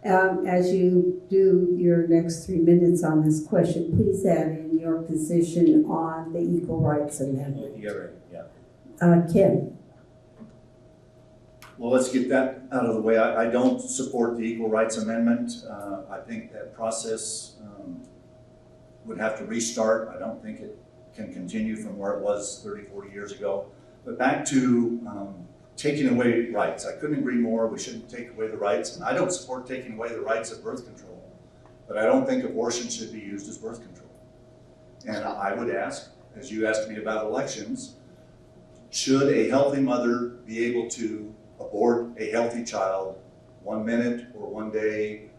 As you do your next 3 minutes on this question, please add in your position on the Equal Rights Amendment. Yeah, right. Yeah. Kim. Well, let's get that out of the way. I don't support the Equal Rights Amendment. I think that process would have to restart. I don't think it can continue from where it was 30, 40 years ago. But back to taking away rights. I couldn't agree more. We shouldn't take away the rights. And I don't support taking away the rights of birth control. But I don't think abortion should be used as birth control. And I would ask, as you asked me about elections, should a healthy mother be able to abort a healthy child 1 minute or 1 day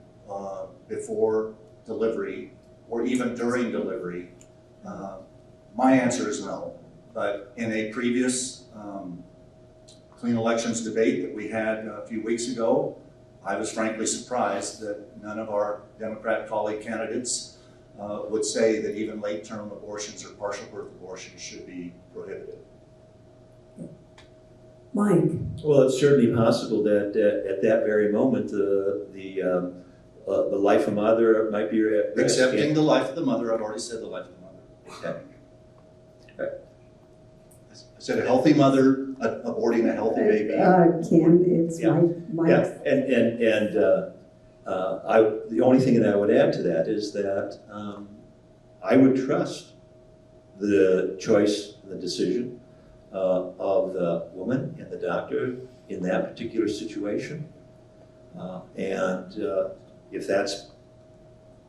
before delivery or even during delivery? My answer is no. But in a previous clean elections debate that we had a few weeks ago, I was frankly surprised that none of our Democrat colleague candidates would say that even late-term abortions or partial birth abortions should be prohibited. Mike? Well, it's certainly possible that at that very moment, the life of mother might be at risk. Accepting the life of the mother, I've already said the life of the mother. Okay. I said a healthy mother aborting a healthy baby. Ken, it's Yeah. Mike. Yeah, and the only thing that I would add to that is that I would trust the choice, the decision of the woman and the doctor in that particular situation. And if that's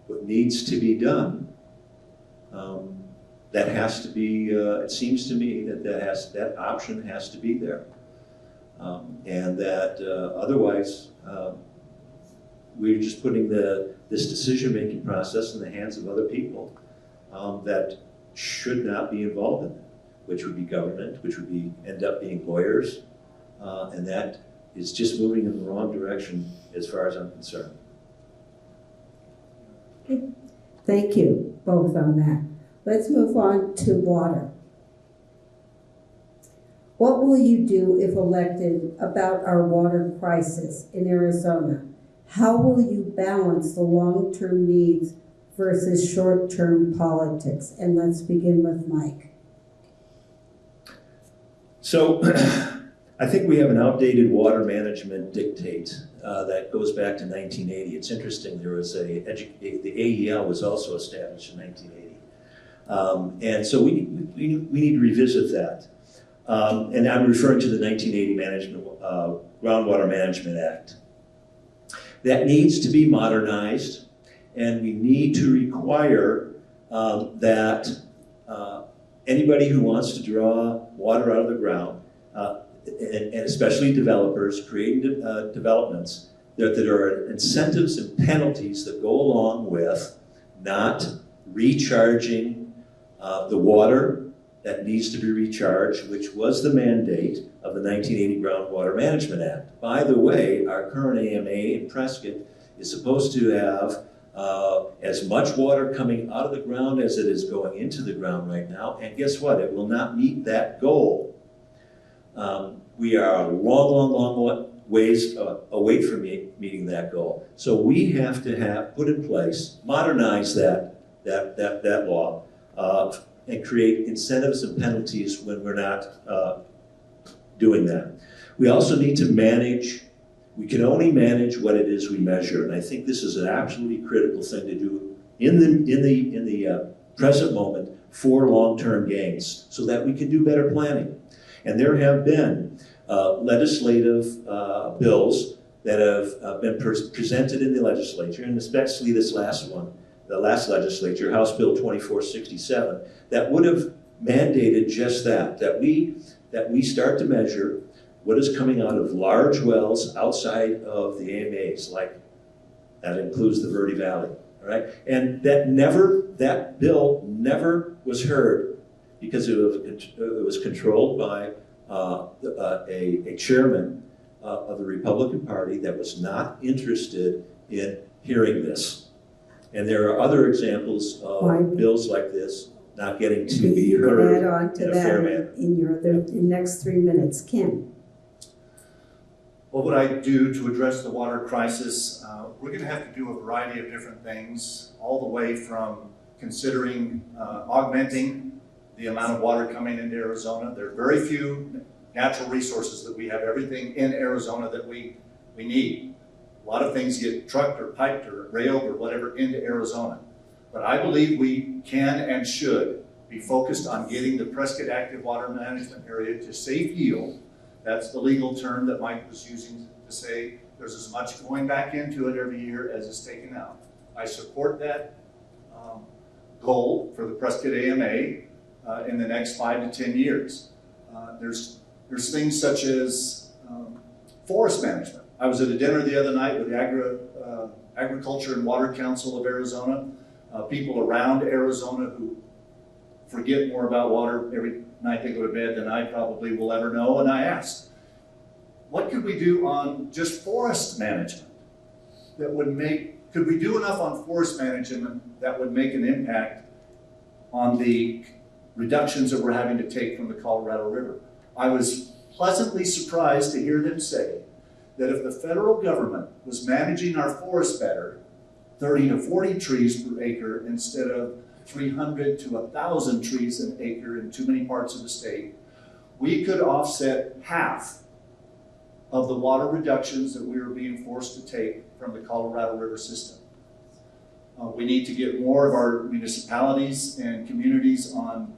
what needs to be done, that has to be, it seems to me that option has to be there. And that otherwise, we're just putting this decision-making process in the hands of other people that should not be involved in it, which would be government, which would end up being lawyers, and that is just moving in the wrong direction as far as I'm concerned. Okay. Thank you both on that. Let's move on to water. What will you do if elected about our water crisis in Arizona? How will you balance the long-term needs versus short-term politics? And let's begin with Mike. So I think we have an outdated water management dictate that goes back to 1980. It's interesting, there was the AEL was also established in 1980. And so we need to revisit that. And I'm referring to the 1980 Groundwater Management Act. That needs to be modernized, and we need to require that anybody who wants to draw water out of the ground, and especially developers creating developments, that there are incentives and penalties that go along with not recharging the water that needs to be recharged, which was the mandate of the 1980 Groundwater Management Act. By the way, our current AMA in Prescott is supposed to have as much water coming out of the ground as it is going into the ground right now, and guess what? It will not meet that goal. We are a long ways away from meeting that goal. So we have to put in place, modernize that law, and create incentives and penalties when we're not doing that. We also need to manage. We can only manage what it is we measure, and I think this is an absolutely critical thing to do in the present moment for long-term gains, so that we can do better planning. And there have been legislative bills that have been presented in the legislature, and especially this last one, the last legislature, House Bill 2467, that would have mandated just that we start to measure what is coming out of large wells outside of the AMAs, like that includes the Verde Valley, all right? And that bill never was heard because it was controlled by a chairman of the Republican Party that was not interested in hearing this. And there are other examples of bills like this not getting to be heard add on to in a fair that manner. in your next 3 minutes. Ken. What would I do to address the water crisis? We're going to have to do a variety of different things, all the way from considering augmenting the amount of water coming into Arizona. There are very few natural resources, that we have everything in Arizona that we need. A lot of things get trucked or piped or railed or whatever into Arizona. But I believe we can and should be focused on getting the Prescott Active Water Management Area to safe yield. That's the legal term that Mike was using to say there's as much going back into it every year as is taken out. I support that goal for the Prescott AMA in the next 5 to 10 years. There's things such as forest management. I was at a dinner the other night with the Agriculture and Water Council of Arizona, people around Arizona who forget more about water every night they go to bed than I probably will ever know. And I asked, what could we do on just forest management that would make, could we do enough on forest management that would make an impact on the reductions that we're having to take from the Colorado River? I was pleasantly surprised to hear them say that if the federal government was managing our forests better, 30 to 40 trees per acre instead of 300 to 1,000 trees an acre in too many parts of the state, we could offset half of the water reductions that we were being forced to take from the Colorado River system. We need to get more of our municipalities and communities on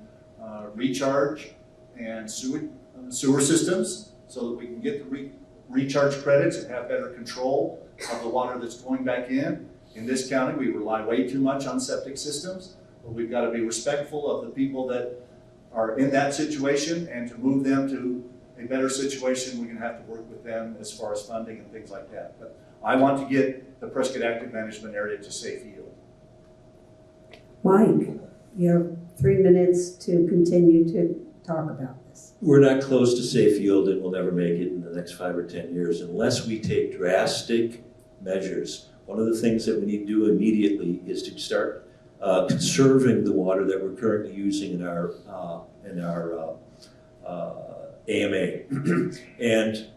recharge and sewer systems so that we can get the recharge credits and have better control of the water that's going back in. In this county, we rely way too much on septic systems, but we've got to be respectful of the people that are in that situation, and to move them to a better situation, we're going to have to work with them as far as funding and things like that. But I want to get the Prescott Active Management Area to safe yield. Mike, you have 3 minutes to continue to talk about this. We're not close to safe yield, and we'll never make it in the next 5 or 10 years unless we take drastic measures. One of the things that we need to do immediately is to start conserving the water that we're currently using in our AMA and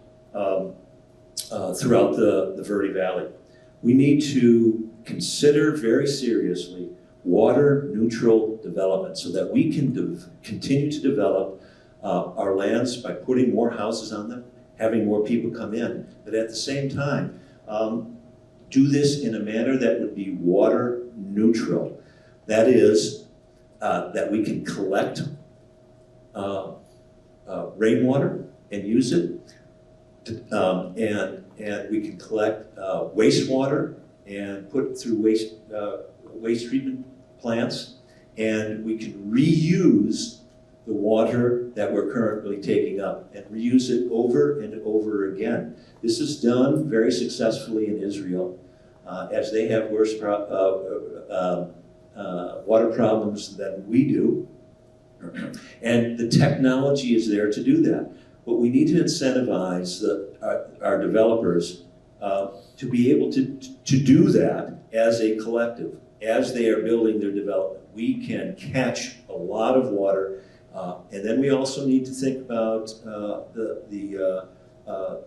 throughout the Verde Valley. We need to consider very seriously water neutral development so that we can continue to develop our lands by putting more houses on them, having more people come in, but at the same time, do this in a manner that would be water neutral. That is, that we can collect rainwater and use it, and we can collect wastewater and put it through waste treatment plants, and we can reuse the water that we're currently taking up and reuse it over and over again. This is done very successfully in Israel, as they have worse water problems than we do. And the technology is there to do that. But we need to incentivize our developers to be able to do that as a collective. As they are building their development, we can catch a lot of water. And then we also need to think about the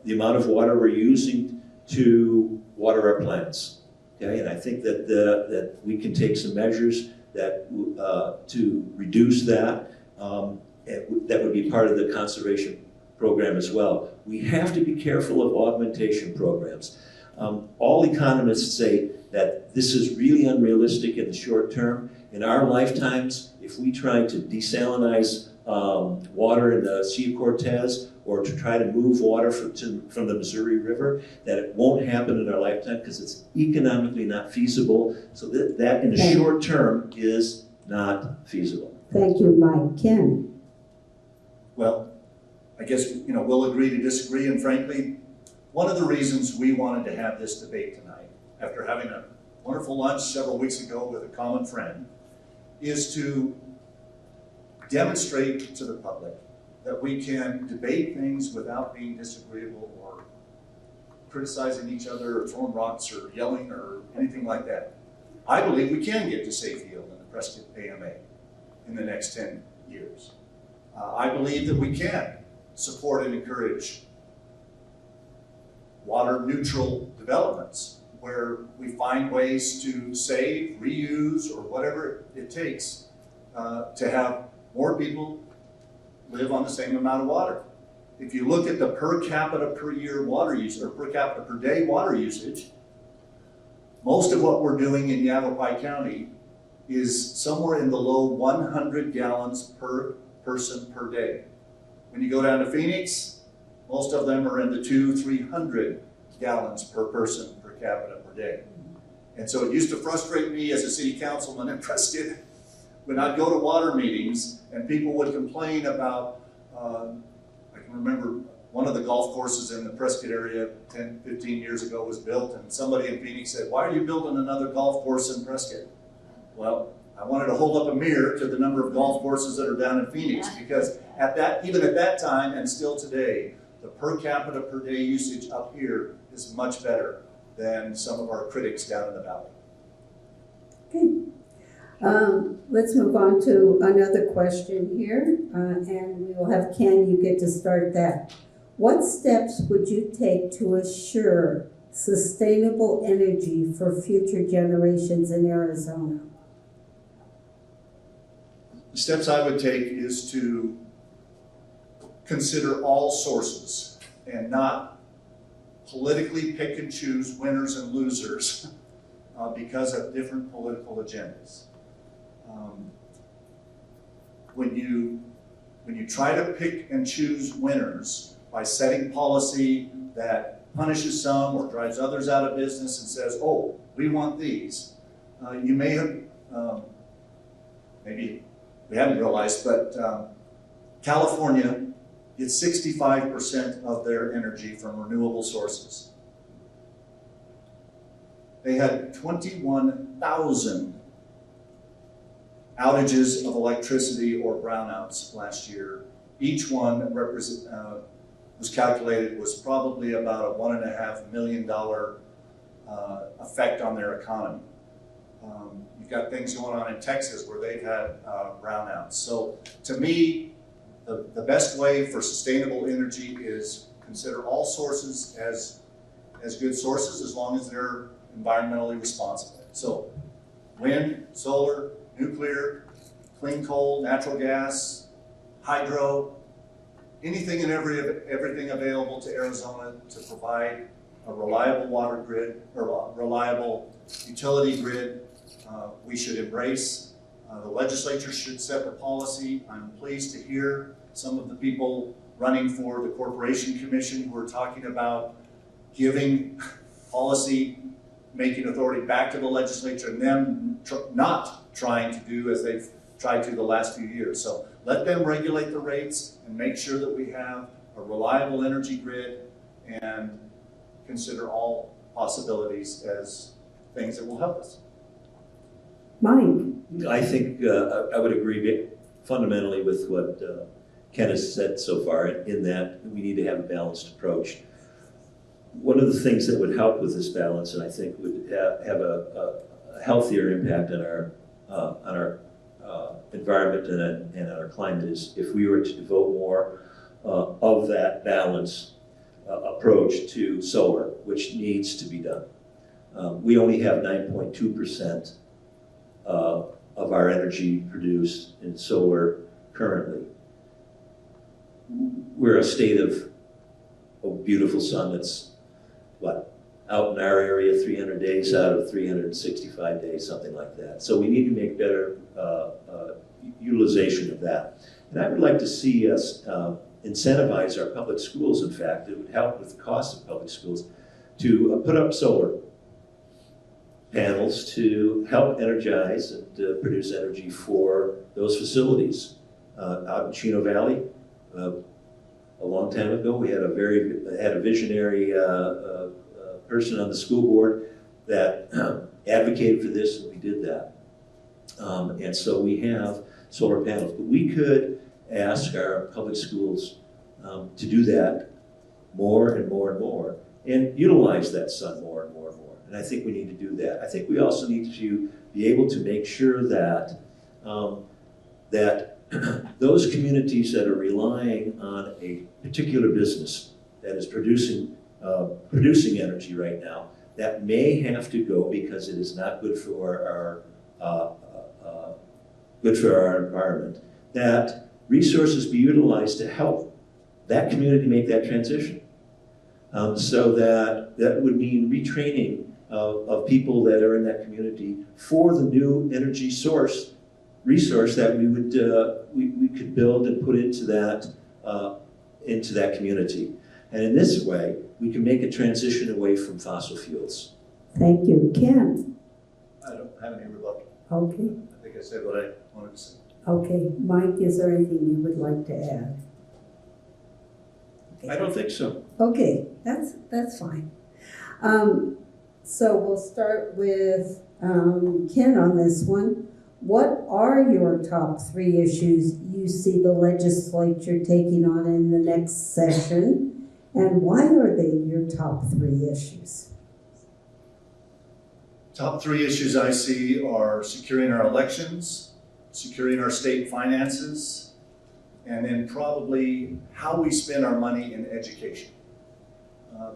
amount of water we're using to water our plants. Okay, and I think that we can take some measures that to reduce that. That would be part of the conservation program as well. We have to be careful of augmentation programs. All economists say that this is really unrealistic in the short term. In our lifetimes, if we try to desalinize water in the Sea of Cortez, or to try to move water from the Missouri River, that it won't happen in our lifetime because it's economically not feasible. So that in the short term is not feasible. Thank you, Mike. Ken? Well, I guess we'll agree to disagree, and frankly, one of the reasons we wanted to have this debate tonight, after having a wonderful lunch several weeks ago with a common friend, is to demonstrate to the public that we can debate things without being disagreeable or criticizing each other or throwing rocks or yelling or anything like that. I believe we can get to safe yield in the Prescott AMA in the next 10 years. I believe that we can support and encourage water neutral developments where we find ways to save, reuse, or whatever it takes to have more people live on the same amount of water. if you look at the per capita per year water use, or per capita per day water usage, most of what we're doing in Yavapai County is somewhere in the low 100 gallons per person per day. When you go down to Phoenix, most of them are in the 200-300 gallons per person per capita per day. And so it used to frustrate me as a city councilman in Prescott when I'd go to water meetings and people would complain about, I can remember one of the golf courses in the Prescott area 10, 15 years ago was built, and somebody in Phoenix said, "Why are you building another golf course in Prescott?" Well, I wanted to hold up a mirror to the number of golf courses that are down in Phoenix, because even at that time and still today, the per capita per day usage up here is much better than some of our critics down in the valley. Okay. Let's move on to another question here, and we will have Ken, you get to start that. What steps would you take to assure sustainable energy for future generations in Arizona? The steps I would take is to consider all sources and not politically pick and choose winners and losers because of different political agendas. When you try to pick and choose winners by setting policy that punishes some or drives others out of business and says, "Oh, we want these," you may have, maybe we haven't realized, but California gets 65% of their energy from renewable sources. They had 21,000 outages of electricity or brownouts last year. Each one was calculated was probably about a $1.5 million effect on their economy. You've got things going on in Texas where they've had brownouts. So to me, the best way for sustainable energy is consider all sources as good sources as long as they're environmentally responsible. So wind, solar, nuclear, clean coal, natural gas, hydro, anything and everything available to Arizona to provide a reliable water grid or a reliable utility grid, we should embrace. The legislature should set the policy. I'm pleased to hear some of the people running for the Corporation Commission who are talking about giving policy making authority back to the legislature and them not trying to do as they've tried to the last few years. So let them regulate the rates and make sure that we have a reliable energy grid and consider all possibilities as things that will help us. Mike? I think I would agree fundamentally with what Ken has said so far, in that we need to have a balanced approach. One of the things that would help with this balance, and I think would have a healthier impact on our environment and on our climate, is if we were to devote more of that balance approach to solar, which needs to be done. We only have 9.2% of our energy produced in solar currently. We're a state of beautiful sun that's, out in our area 300 days out of 365 days, something like that. So we need to make better utilization of that. And I would like to see us incentivize our public schools. In fact, it would help with the cost of public schools to put up solar panels to help energize and produce energy for those facilities. Out in Chino Valley, a long time ago, we had a visionary person on the school board that advocated for this, and we did that. And so we have solar panels, but we could ask our public schools to do that more and more and more, and utilize that sun more and more and more. And I think we need to do that. I think we also need to be able to make sure that that those communities that are relying on a particular business that is producing energy right now, that may have to go because it is not good for our environment, that resources be utilized to help that community make that transition. So that would mean retraining of people that are in that community for the new energy resource that we would we could build and put into that community. And in this way, we can make a transition away from fossil fuels. Thank you. Ken? I don't have any rebuttal. Okay. I think I said what I wanted to say. Okay. Mike, is there anything you would like to add? I don't think so. Okay, that's fine. So we'll start with Ken on this one. What are your top 3 issues you see the legislature taking on in the next session, and why are they your top 3 issues? Top 3 issues I see are securing our elections, securing our state finances, and then probably how we spend our money in education.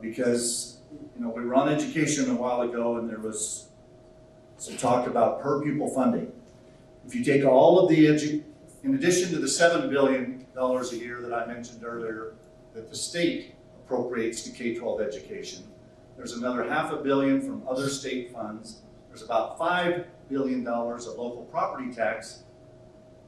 Because, we were on education a while ago and there was some talk about per pupil funding. If you take all of in addition to the $7 billion a year that I mentioned earlier that the state appropriates to K-12 education, there's another $500 million from other state funds. There's about $5 billion of local property tax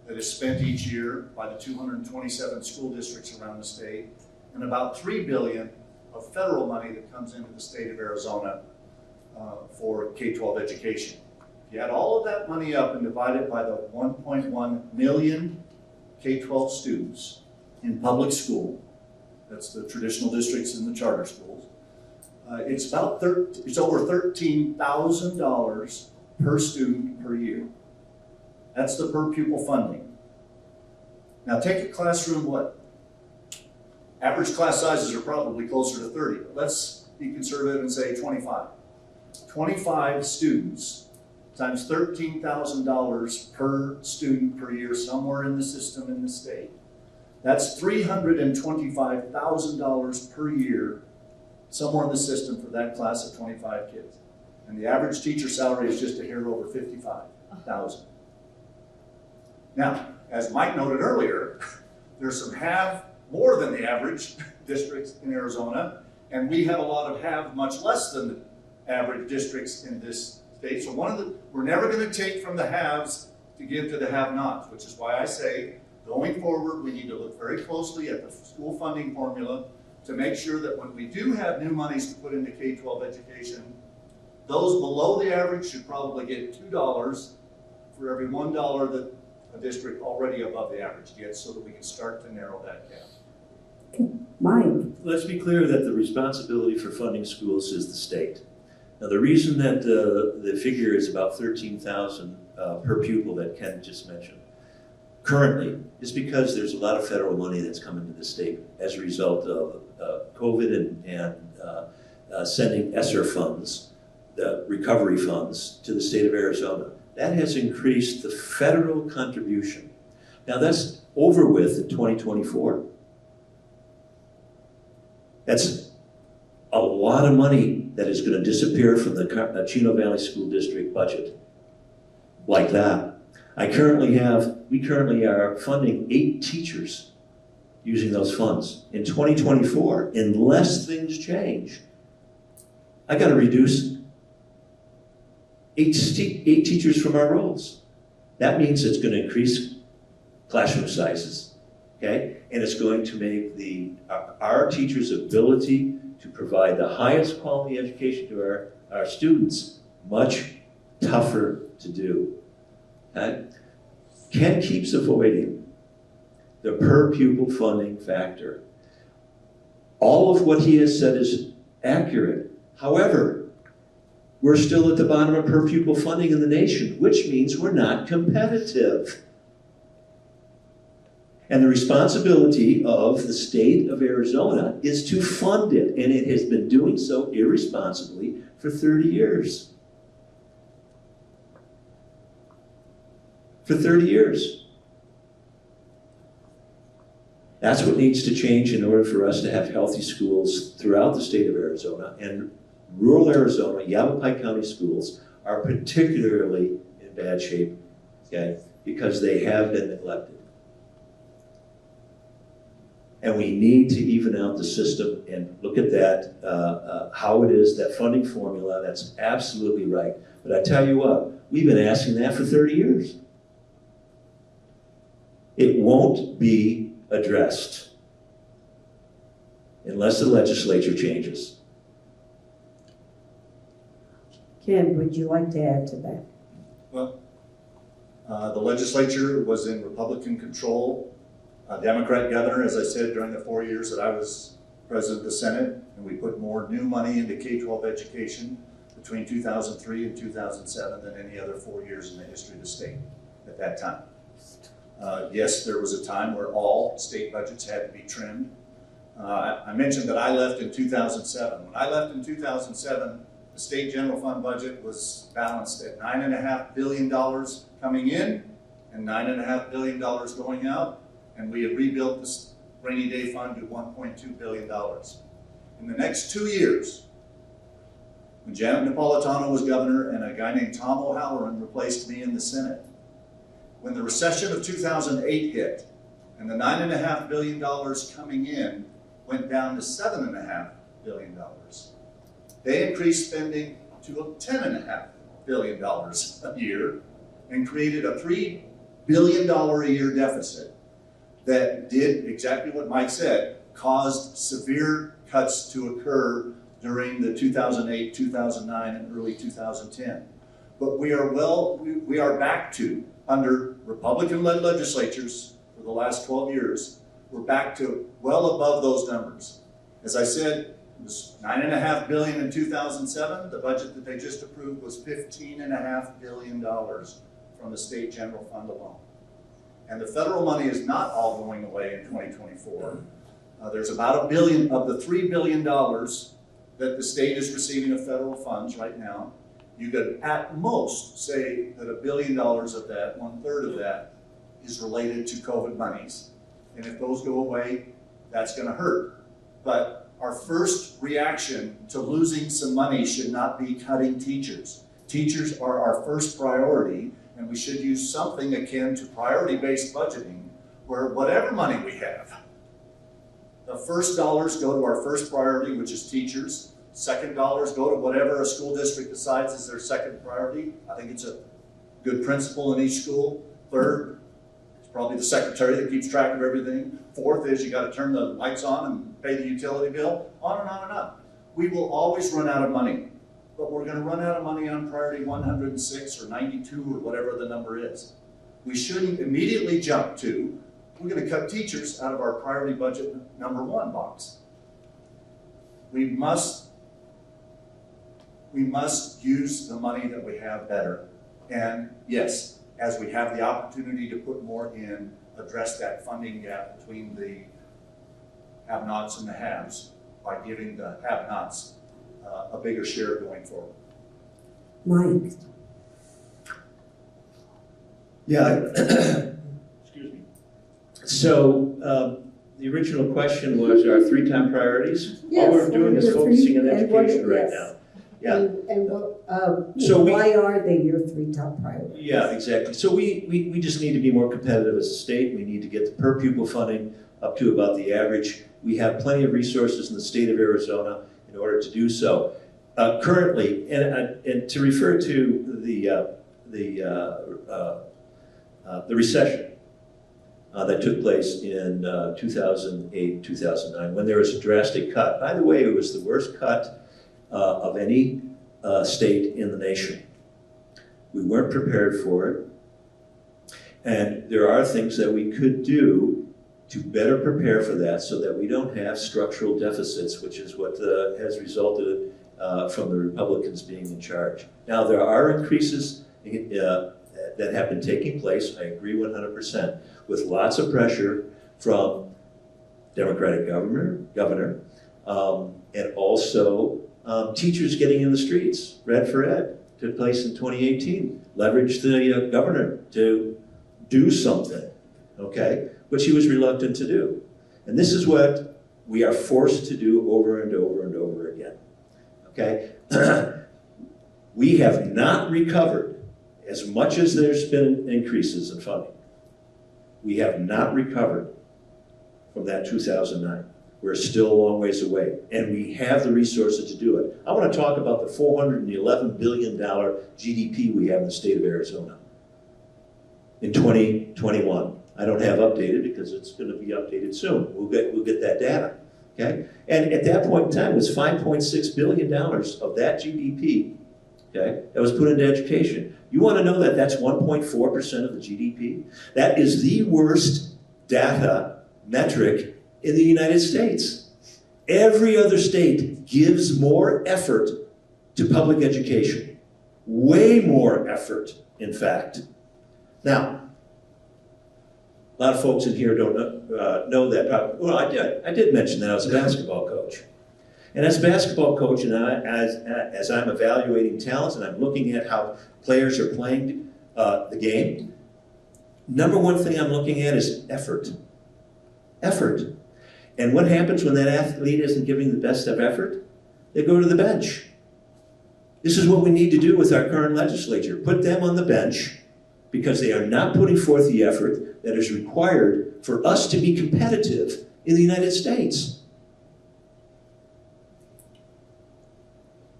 that is spent each year by the 227 school districts around the state, and about $3 billion of federal money that comes into the state of Arizona for K-12 education. If you add all of that money up and divide it by the 1.1 million K-12 students in public school, that's the traditional districts and the charter schools, it's over $13,000 per student per year. That's the per pupil funding. Now take a classroom, average class sizes are probably closer to 30, but let's be conservative and say 25. 25 students times $13,000 per student per year somewhere in the system in the state. That's $325,000 per year somewhere in the system for that class of 25 kids. And the average teacher salary is just a hair over $55,000. Now, as Mike noted earlier, there's some have more than the average districts in Arizona, and we have a lot of have much less than the average districts in this state. So we're never going to take from the haves to give to the have-nots, which is why I say, going forward, we need to look very closely at the school funding formula to make sure that when we do have new monies to put into K-12 education, those below the average should probably get $2 for every $1 that a district already above the average gets, so that we can start to narrow that gap. Mike? Let's be clear that the responsibility for funding schools is the state. Now, the reason that the figure is about $13,000 per pupil that Ken just mentioned currently is because there's a lot of federal money that's come into the state as a result of COVID and sending ESSER funds, the recovery funds, to the state of Arizona. That has increased the federal contribution. Now that's over with in 2024. That's a lot of money that is going to disappear from the Chino Valley School District budget. Like that. We currently are funding 8 teachers using those funds. In 2024, unless things change, I got to reduce 8 teachers from our roles. That means it's going to increase classroom sizes, okay? And it's going to make our teachers' ability to provide the highest quality education to our students much tougher to do. Okay? Ken keeps avoiding the per pupil funding factor. All of what he has said is accurate. However, we're still at the bottom of per pupil funding in the nation, which means we're not competitive. And the responsibility of the state of Arizona is to fund it, and it has been doing so irresponsibly for 30 years. For 30 years. That's what needs to change in order for us to have healthy schools throughout the state of Arizona. And rural Arizona, Yavapai County schools are particularly in bad shape, okay, because they have been neglected. And we need to even out the system and look at that, how it is, that funding formula, that's absolutely right. But I tell you what, we've been asking that for 30 years. It won't be addressed unless the legislature changes. Ken, would you like to add to that? Well, the legislature was in Republican control. Democrat governor, as I said, during the 4 years that I was president of the Senate, and we put more new money into K-12 education between 2003 and 2007 than any other 4 years in the history of the state at that time. Yes, there was a time where all state budgets had to be trimmed. I mentioned that I left in 2007. When I left in 2007, the state general fund budget was balanced at $9.5 billion coming in and $9.5 billion going out, and we had rebuilt the rainy day fund to $1.2 billion. In the next 2 years, when Janet Napolitano was governor and a guy named Tom O'Halloran replaced me in the Senate, when the recession of 2008 hit and the $9.5 billion coming in went down to $7.5 billion, they increased spending to $10.5 billion a year and created a $3 billion a year deficit that did exactly what Mike said, caused severe cuts to occur during the 2008, 2009, and early 2010. But we are back to, under Republican-led legislatures for the last 12 years, we're back to well above those numbers. As I said, it was $9.5 billion in 2007. The budget that they just approved was $15.5 billion from the state general fund alone. And the federal money is not all going away in 2024. There's about $1 billion of the $3 billion that the state is receiving of federal funds right now. You could at most say that $1 billion of that, 1/3 of that, is related to COVID monies. And if those go away, that's going to hurt. But our first reaction to losing some money should not be cutting teachers. Teachers are our first priority, and we should use something akin to priority-based budgeting, where whatever money we have, the first dollars go to our first priority, which is teachers. Second dollars go to whatever a school district decides is their second priority. I think it's a good principal in each school. Third, it's probably the secretary that keeps track of everything. Fourth is you got to turn the lights on and pay the utility bill. On and on and on. We will always run out of money, but we're going to run out of money on priority 106 or 92 or whatever the number is. We shouldn't immediately jump to, we're going to cut teachers out of our priority budget number 1 box. We must use the money that we have better. And yes, as we have the opportunity to put more in, address that funding gap between the have-nots and the haves by giving the have-nots a bigger share going forward. Mike? Yeah. Excuse me. So the original question was our 3-time priorities. Yes, all we're doing is focusing on education right yes. now. Yeah. And what, So why are they your 3 top priorities? Yeah, exactly. So we just need to be more competitive as a state. We need to get the per pupil funding up to about the average. We have plenty of resources in the state of Arizona in order to do so. Currently, and to refer to the recession that took place in 2008, 2009, when there was a drastic cut. By the way, it was the worst cut of any state in the nation. We weren't prepared for it. And there are things that we could do to better prepare for that so that we don't have structural deficits, which is what has resulted from the Republicans being in charge. Now, there are increases that have been taking place, I agree 100%, with lots of pressure from Democratic governor, and also teachers getting in the streets. Red for Ed took place in 2018, leveraged the governor to do something, okay, which he was reluctant to do. And this is what we are forced to do over and over and over again, okay? We have not recovered as much as there's been increases in funding. We have not recovered from that 2009. We're still a long ways away, and we have the resources to do it. I want to talk about the $411 billion GDP we have in the state of Arizona in 2021. I don't have updated because it's going to be updated soon. We'll get that data, okay? And at that point in time, it was $5.6 billion of that GDP, okay, that was put into education. You want to know that that's 1.4% of the GDP? That is the worst data metric in the United States. Every other state gives more effort to public education. Way more effort, in fact. Now, a lot of folks in here don't know that. Well, I did mention that I was a basketball coach. And as a basketball coach, and as I'm evaluating talents and I'm looking at how players are playing the game, number one thing I'm looking at is effort. Effort. And what happens when that athlete isn't giving the best of effort? They go to the bench. This is what we need to do with our current legislature. Put them on the bench because they are not putting forth the effort that is required for us to be competitive in the United States.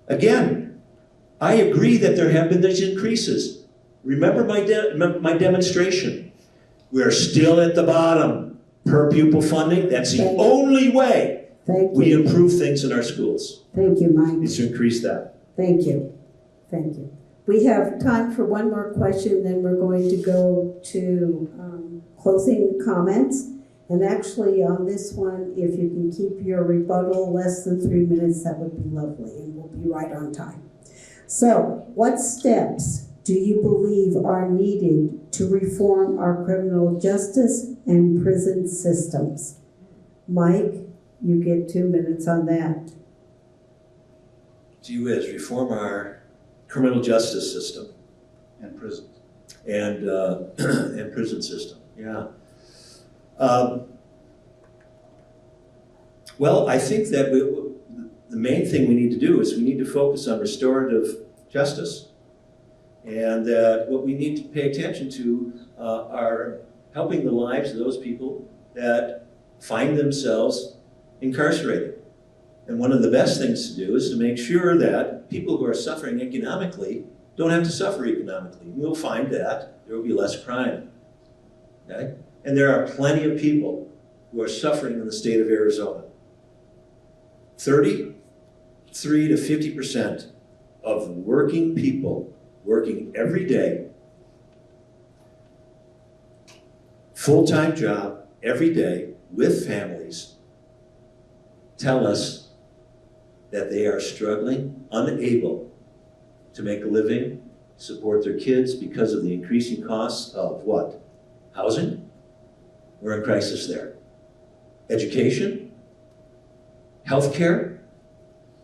Again, I agree that there have been these increases. Remember my demonstration. We are still at the bottom. Per pupil funding, that's the only way we improve things in our schools. Thank you, Mike. Is to increase that. Thank you. Thank you. We have time for one more question, then we're going to go to closing comments. And actually, on this one, if you can keep your rebuttal less than 3 minutes, that would be lovely, and we'll be right on time. So, what steps do you believe are needed to reform our criminal justice and prison systems? Mike, you get 2 minutes on that. Gee whiz, reform our criminal justice system. And prisons. And prison system, yeah. Well, I think that the main thing we need to do is we need to focus on restorative justice. And what we need to pay attention to are helping the lives of those people that find themselves incarcerated. And one of the best things to do is to make sure that people who are suffering economically don't have to suffer economically. We'll find that there will be less crime. Okay? And there are plenty of people who are suffering in the state of Arizona. 33 to 50% of working people working every day, full-time job, every day, with families, tell us that they are struggling, unable to make a living, support their kids because of the increasing costs of what? Housing? We're in crisis there. Education? Healthcare?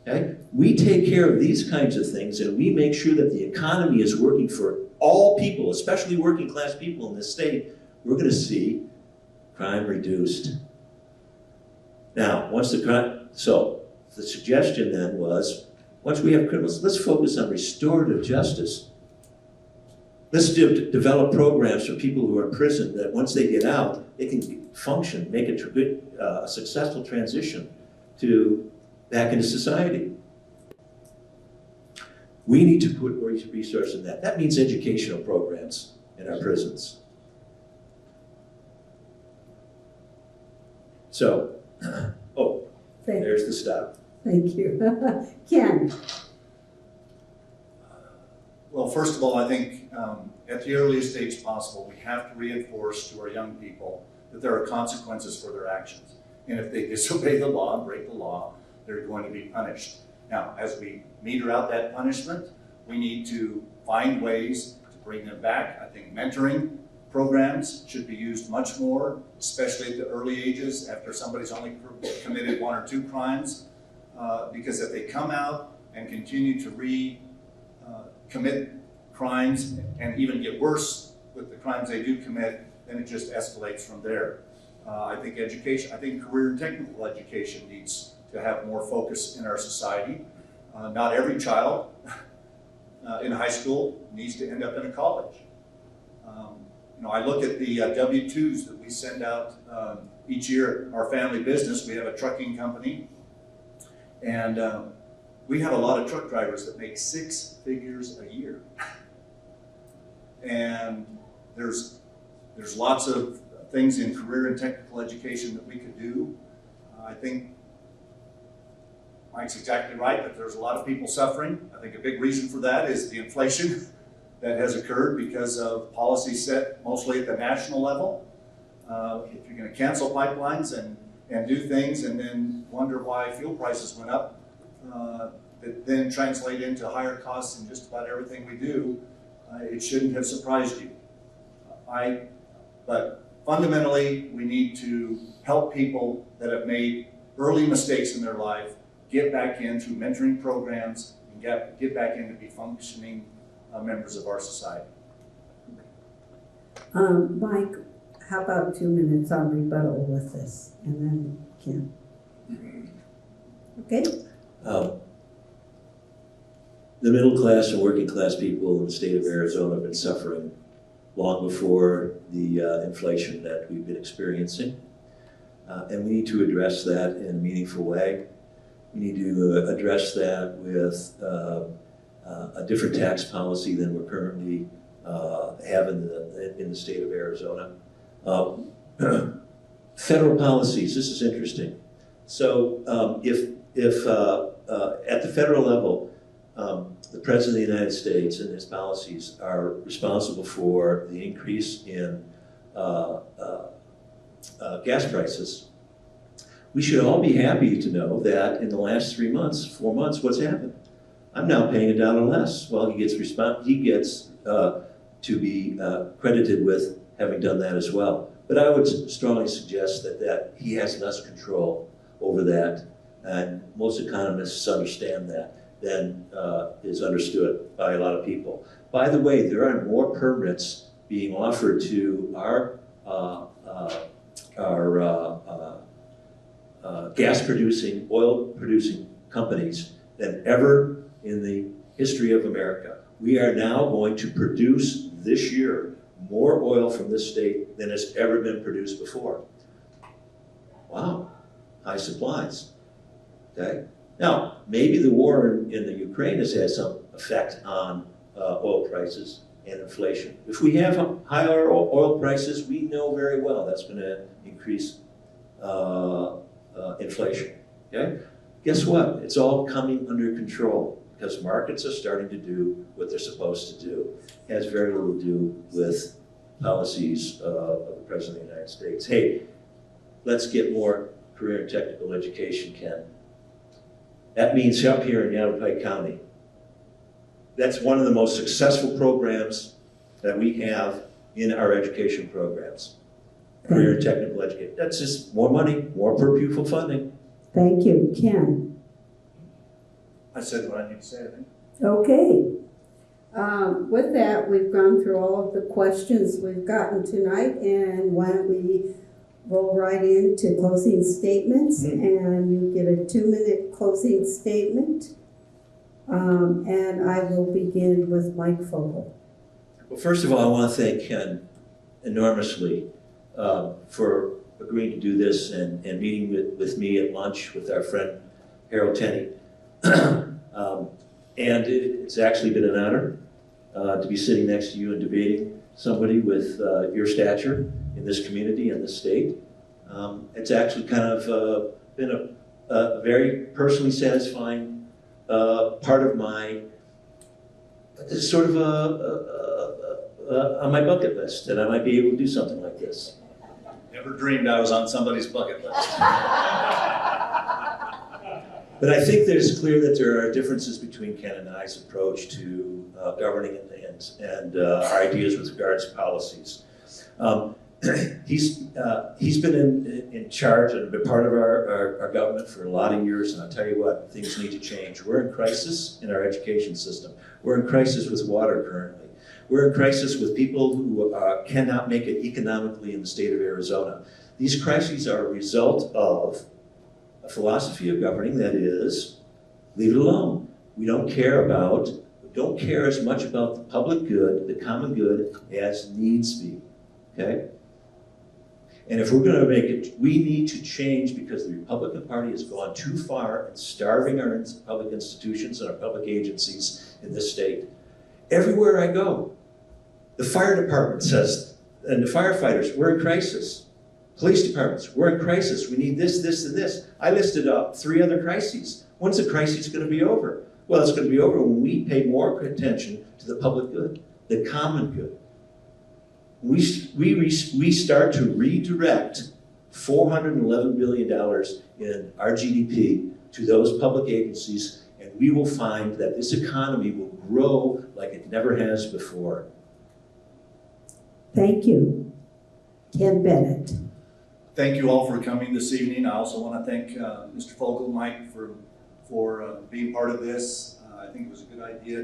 Okay? We take care of these kinds of things and we make sure that the economy is working for all people, especially working class people in this state. We're going to see crime reduced. Now, so the suggestion then was, once we have criminals, let's focus on restorative justice. Let's develop programs for people who are in prison that once they get out, they can function, make a successful transition back into society. We need to put resources in that. That means educational programs in our prisons. So, there's the stop. Thank you. Ken. Well, first of all, I think at the earliest stage possible, we have to reinforce to our young people that there are consequences for their actions. And if they disobey the law and break the law, they're going to be punished. Now, as we meter out that punishment, we need to find ways to bring them back. I think mentoring programs should be used much more, especially at the early ages after somebody's only committed 1 or 2 crimes. Because if they come out and continue to commit crimes and even get worse with the crimes they do commit, then it just escalates from there. I think career and technical education needs to have more focus in our society. Not every child in high school needs to end up in a college. I look at the W-2s that we send out each year, our family business, we have a trucking company, and we have a lot of truck drivers that make 6 figures a year. And there's lots of things in career and technical education that we could do. I think Mike's exactly right that there's a lot of people suffering. I think a big reason for that is the inflation that has occurred because of policies set mostly at the national level. If you're going to cancel pipelines and do things and then wonder why fuel prices went up, that then translate into higher costs in just about everything we do, it shouldn't have surprised you. But fundamentally, we need to help people that have made early mistakes in their life get back in through mentoring programs and get back in to be functioning members of our society. Mike, how about 2 minutes on rebuttal with this, and then Ken? Okay? The middle class and working class people in the state of Arizona have been suffering long before the inflation that we've been experiencing. And we need to address that in a meaningful way. We need to address that with a different tax policy than we're currently have in the state of Arizona. Federal policies, this is interesting. So if at the federal level, the President of the United States and his policies are responsible for the increase in gas prices, we should all be happy to know that in the last 3 months, 4 months, what's happened? I'm now paying $1 less. Well, he gets to be credited with having done that as well. But I would strongly suggest that he has less control over that, and most economists understand that than is understood by a lot of people. By the way, there are more permits being offered to our gas-producing, oil-producing companies than ever in the history of America. We are now going to produce this year more oil from this state than has ever been produced before. Wow, high supplies, okay? Now, maybe the war in the Ukraine has had some effect on oil prices and inflation. If we have higher oil prices, we know very well that's going to increase inflation, okay? Guess what? It's all coming under control because markets are starting to do what they're supposed to do. It has very little to do with policies of the President of the United States. Hey, let's get more career and technical education, Ken. That means up here in Yavapai County. That's one of the most successful programs that we have in our education programs. Career and technical education. That's just more money, more per pupil funding. Thank you. Ken? I said what I need to say, I think. Okay. With that, we've gone through all of the questions we've gotten tonight, and why don't we roll right into closing statements, and you give a 2-minute closing statement. And I will begin with Mike Fogel. Well, first of all, I want to thank Ken enormously for agreeing to do this and meeting with me at lunch with our friend Harold Tenney. And it's actually been an honor to be sitting next to you and debating somebody with your stature in this community and this state. It's actually kind of been a very personally satisfying part of my, it's sort of on my bucket list, that I might be able to do something like this. Never dreamed I was on somebody's bucket list. But I think that it's clear that there are differences between Ken and I's approach to governing and our ideas with regards to policies. He's been in charge and been part of our government for a lot of years, and I'll tell you what, things need to change. We're in crisis in our education system. We're in crisis with water currently. We're in crisis with people who cannot make it economically in the state of Arizona. These crises are a result of a philosophy of governing that is, leave it alone. We don't care as much about the public good, the common good, as needs be, okay? And if we're gonna make it, we need to change because the Republican Party has gone too far in starving our public institutions and our public agencies in this state. Everywhere I go, the fire department says, and the firefighters, we're in crisis. Police departments, we're in crisis. We need this, this, and this. I listed up 3 other crises. When's the crisis gonna be over? Well, it's gonna be over when we pay more attention to the public good, the common good. We start to redirect $411 billion in our GDP to those public agencies, and we will find that this economy will grow like it never has before. Thank you. Ken Bennett. Thank you all for coming this evening. I also want to thank Mr. Fogel, Mike, for being part of this. I think it was a good idea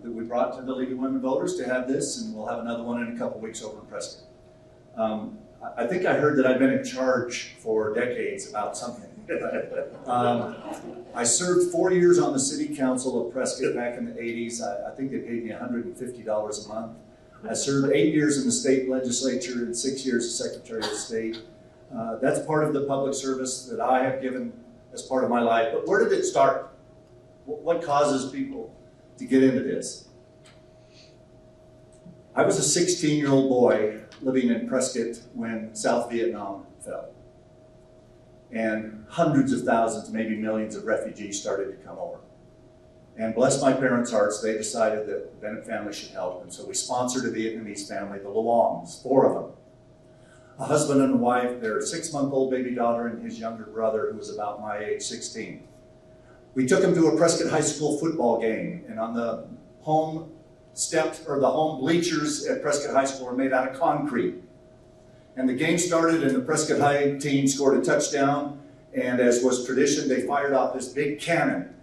that we brought to the League of Women Voters to have this, and we'll have another one in a couple weeks over in Prescott. I think I heard that I've been in charge for decades about something. I served 4 years on the City Council of Prescott back in the 80s. I think they paid me $150 a month. I served 8 years in the state legislature and 6 years as Secretary of State. That's part of the public service that I have given as part of my life. But where did it start? What causes people to get into this? I was a 16-year-old boy living in Prescott when South Vietnam fell. And hundreds of thousands, maybe millions of refugees started to come over. And bless my parents' hearts, they decided that the Bennett family should help. And so we sponsored a Vietnamese family, the Luongs, 4 of them. A husband and a wife, their 6-month-old baby daughter, and his younger brother, who was about my age, 16. We took them to a Prescott High School football game, and on the home steps, or the home bleachers at Prescott High School were made out of concrete. And the game started, and the Prescott High team scored a touchdown, and as was tradition, they fired off this big cannon.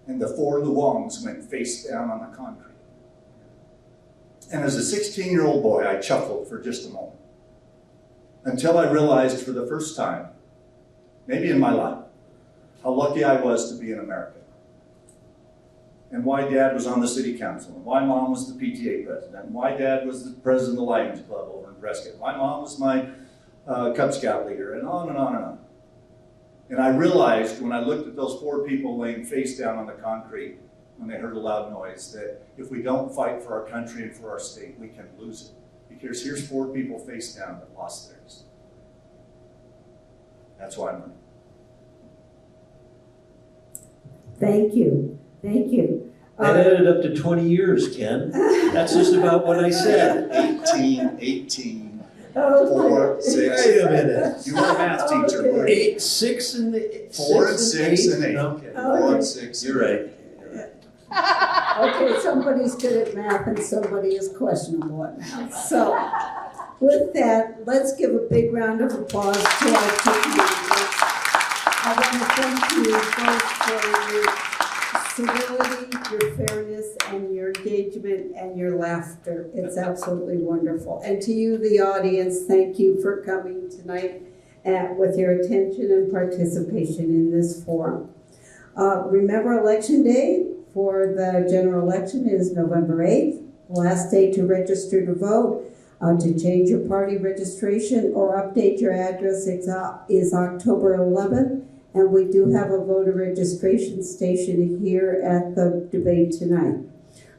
And the 4 Luongs went face down on the concrete. And as a 16-year-old boy, I chuckled for just a moment, until I realized for the first time, maybe in my life, how lucky I was to be an American. And why Dad was on the City Council, and why Mom was the PTA president, and why Dad was the president of the Lions Club over in Prescott, why Mom was my Cub Scout leader, and on and on and on. And I realized when I looked at those 4 people laying face down on the concrete, when they heard a loud noise, that if we don't fight for our country and for our state, we can lose it. Because here's 4 people face down that lost theirs. That's why I'm running. Thank you. Thank you. That added up to 20 years, Ken. That's just about what I said. 18. Oh, 4, 6. Wait a minute. You were a math teacher. Okay. weren't you? 8, 6, and 4 and 6 and 8. Okay. 4 and 6. You're right. Okay, somebody's good at math and somebody is questionable at math. So, with that, let's give a big round of applause to our two members. I want to thank you both for your civility, your fairness, and your engagement and your laughter. It's absolutely wonderful. And to you, the audience, thank you for coming tonight with your attention and participation in this forum. Remember Election Day for the general election is November 8th. Last day to register to vote. To change your party registration or update your address is October 11th. And we do have a voter registration station here at the debate tonight.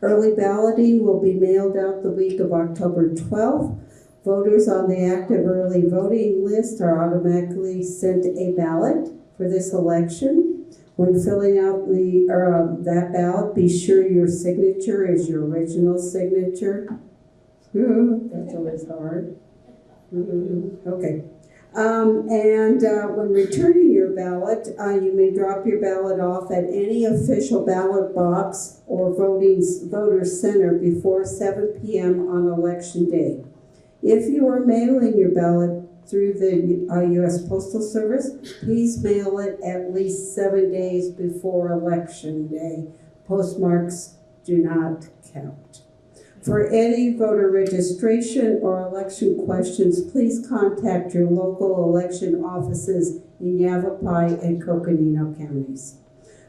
Early balloting will be mailed out the week of October 12th. Voters on the active early voting list are automatically sent a ballot for this election. When filling out that ballot, be sure your signature is your original signature. That's always hard. Okay. When returning your ballot, you may drop your ballot off at any official ballot box or voter center before 7 p.m. on election day. If you are mailing your ballot through the U.S. Postal Service, please mail it at least 7 days before election day. Postmarks do not count. For any voter registration or election questions, please contact your local election offices in Yavapai and Coconino counties.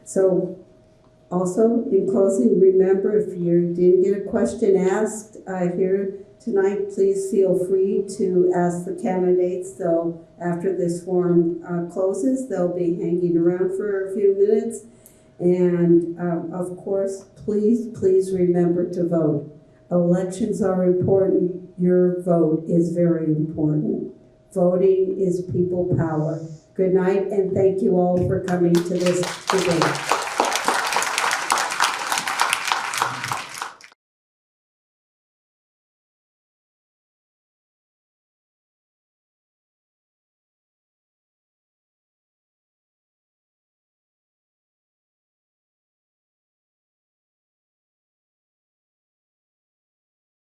So, also, in closing, remember if you didn't get a question asked here, Tonight, please feel free to ask the candidates. They'll, after this forum closes, they'll be hanging around for a few minutes. And of course, please remember to vote. Elections are important. Your vote is very important. Voting is people power. Good night, and thank you all for coming to this debate.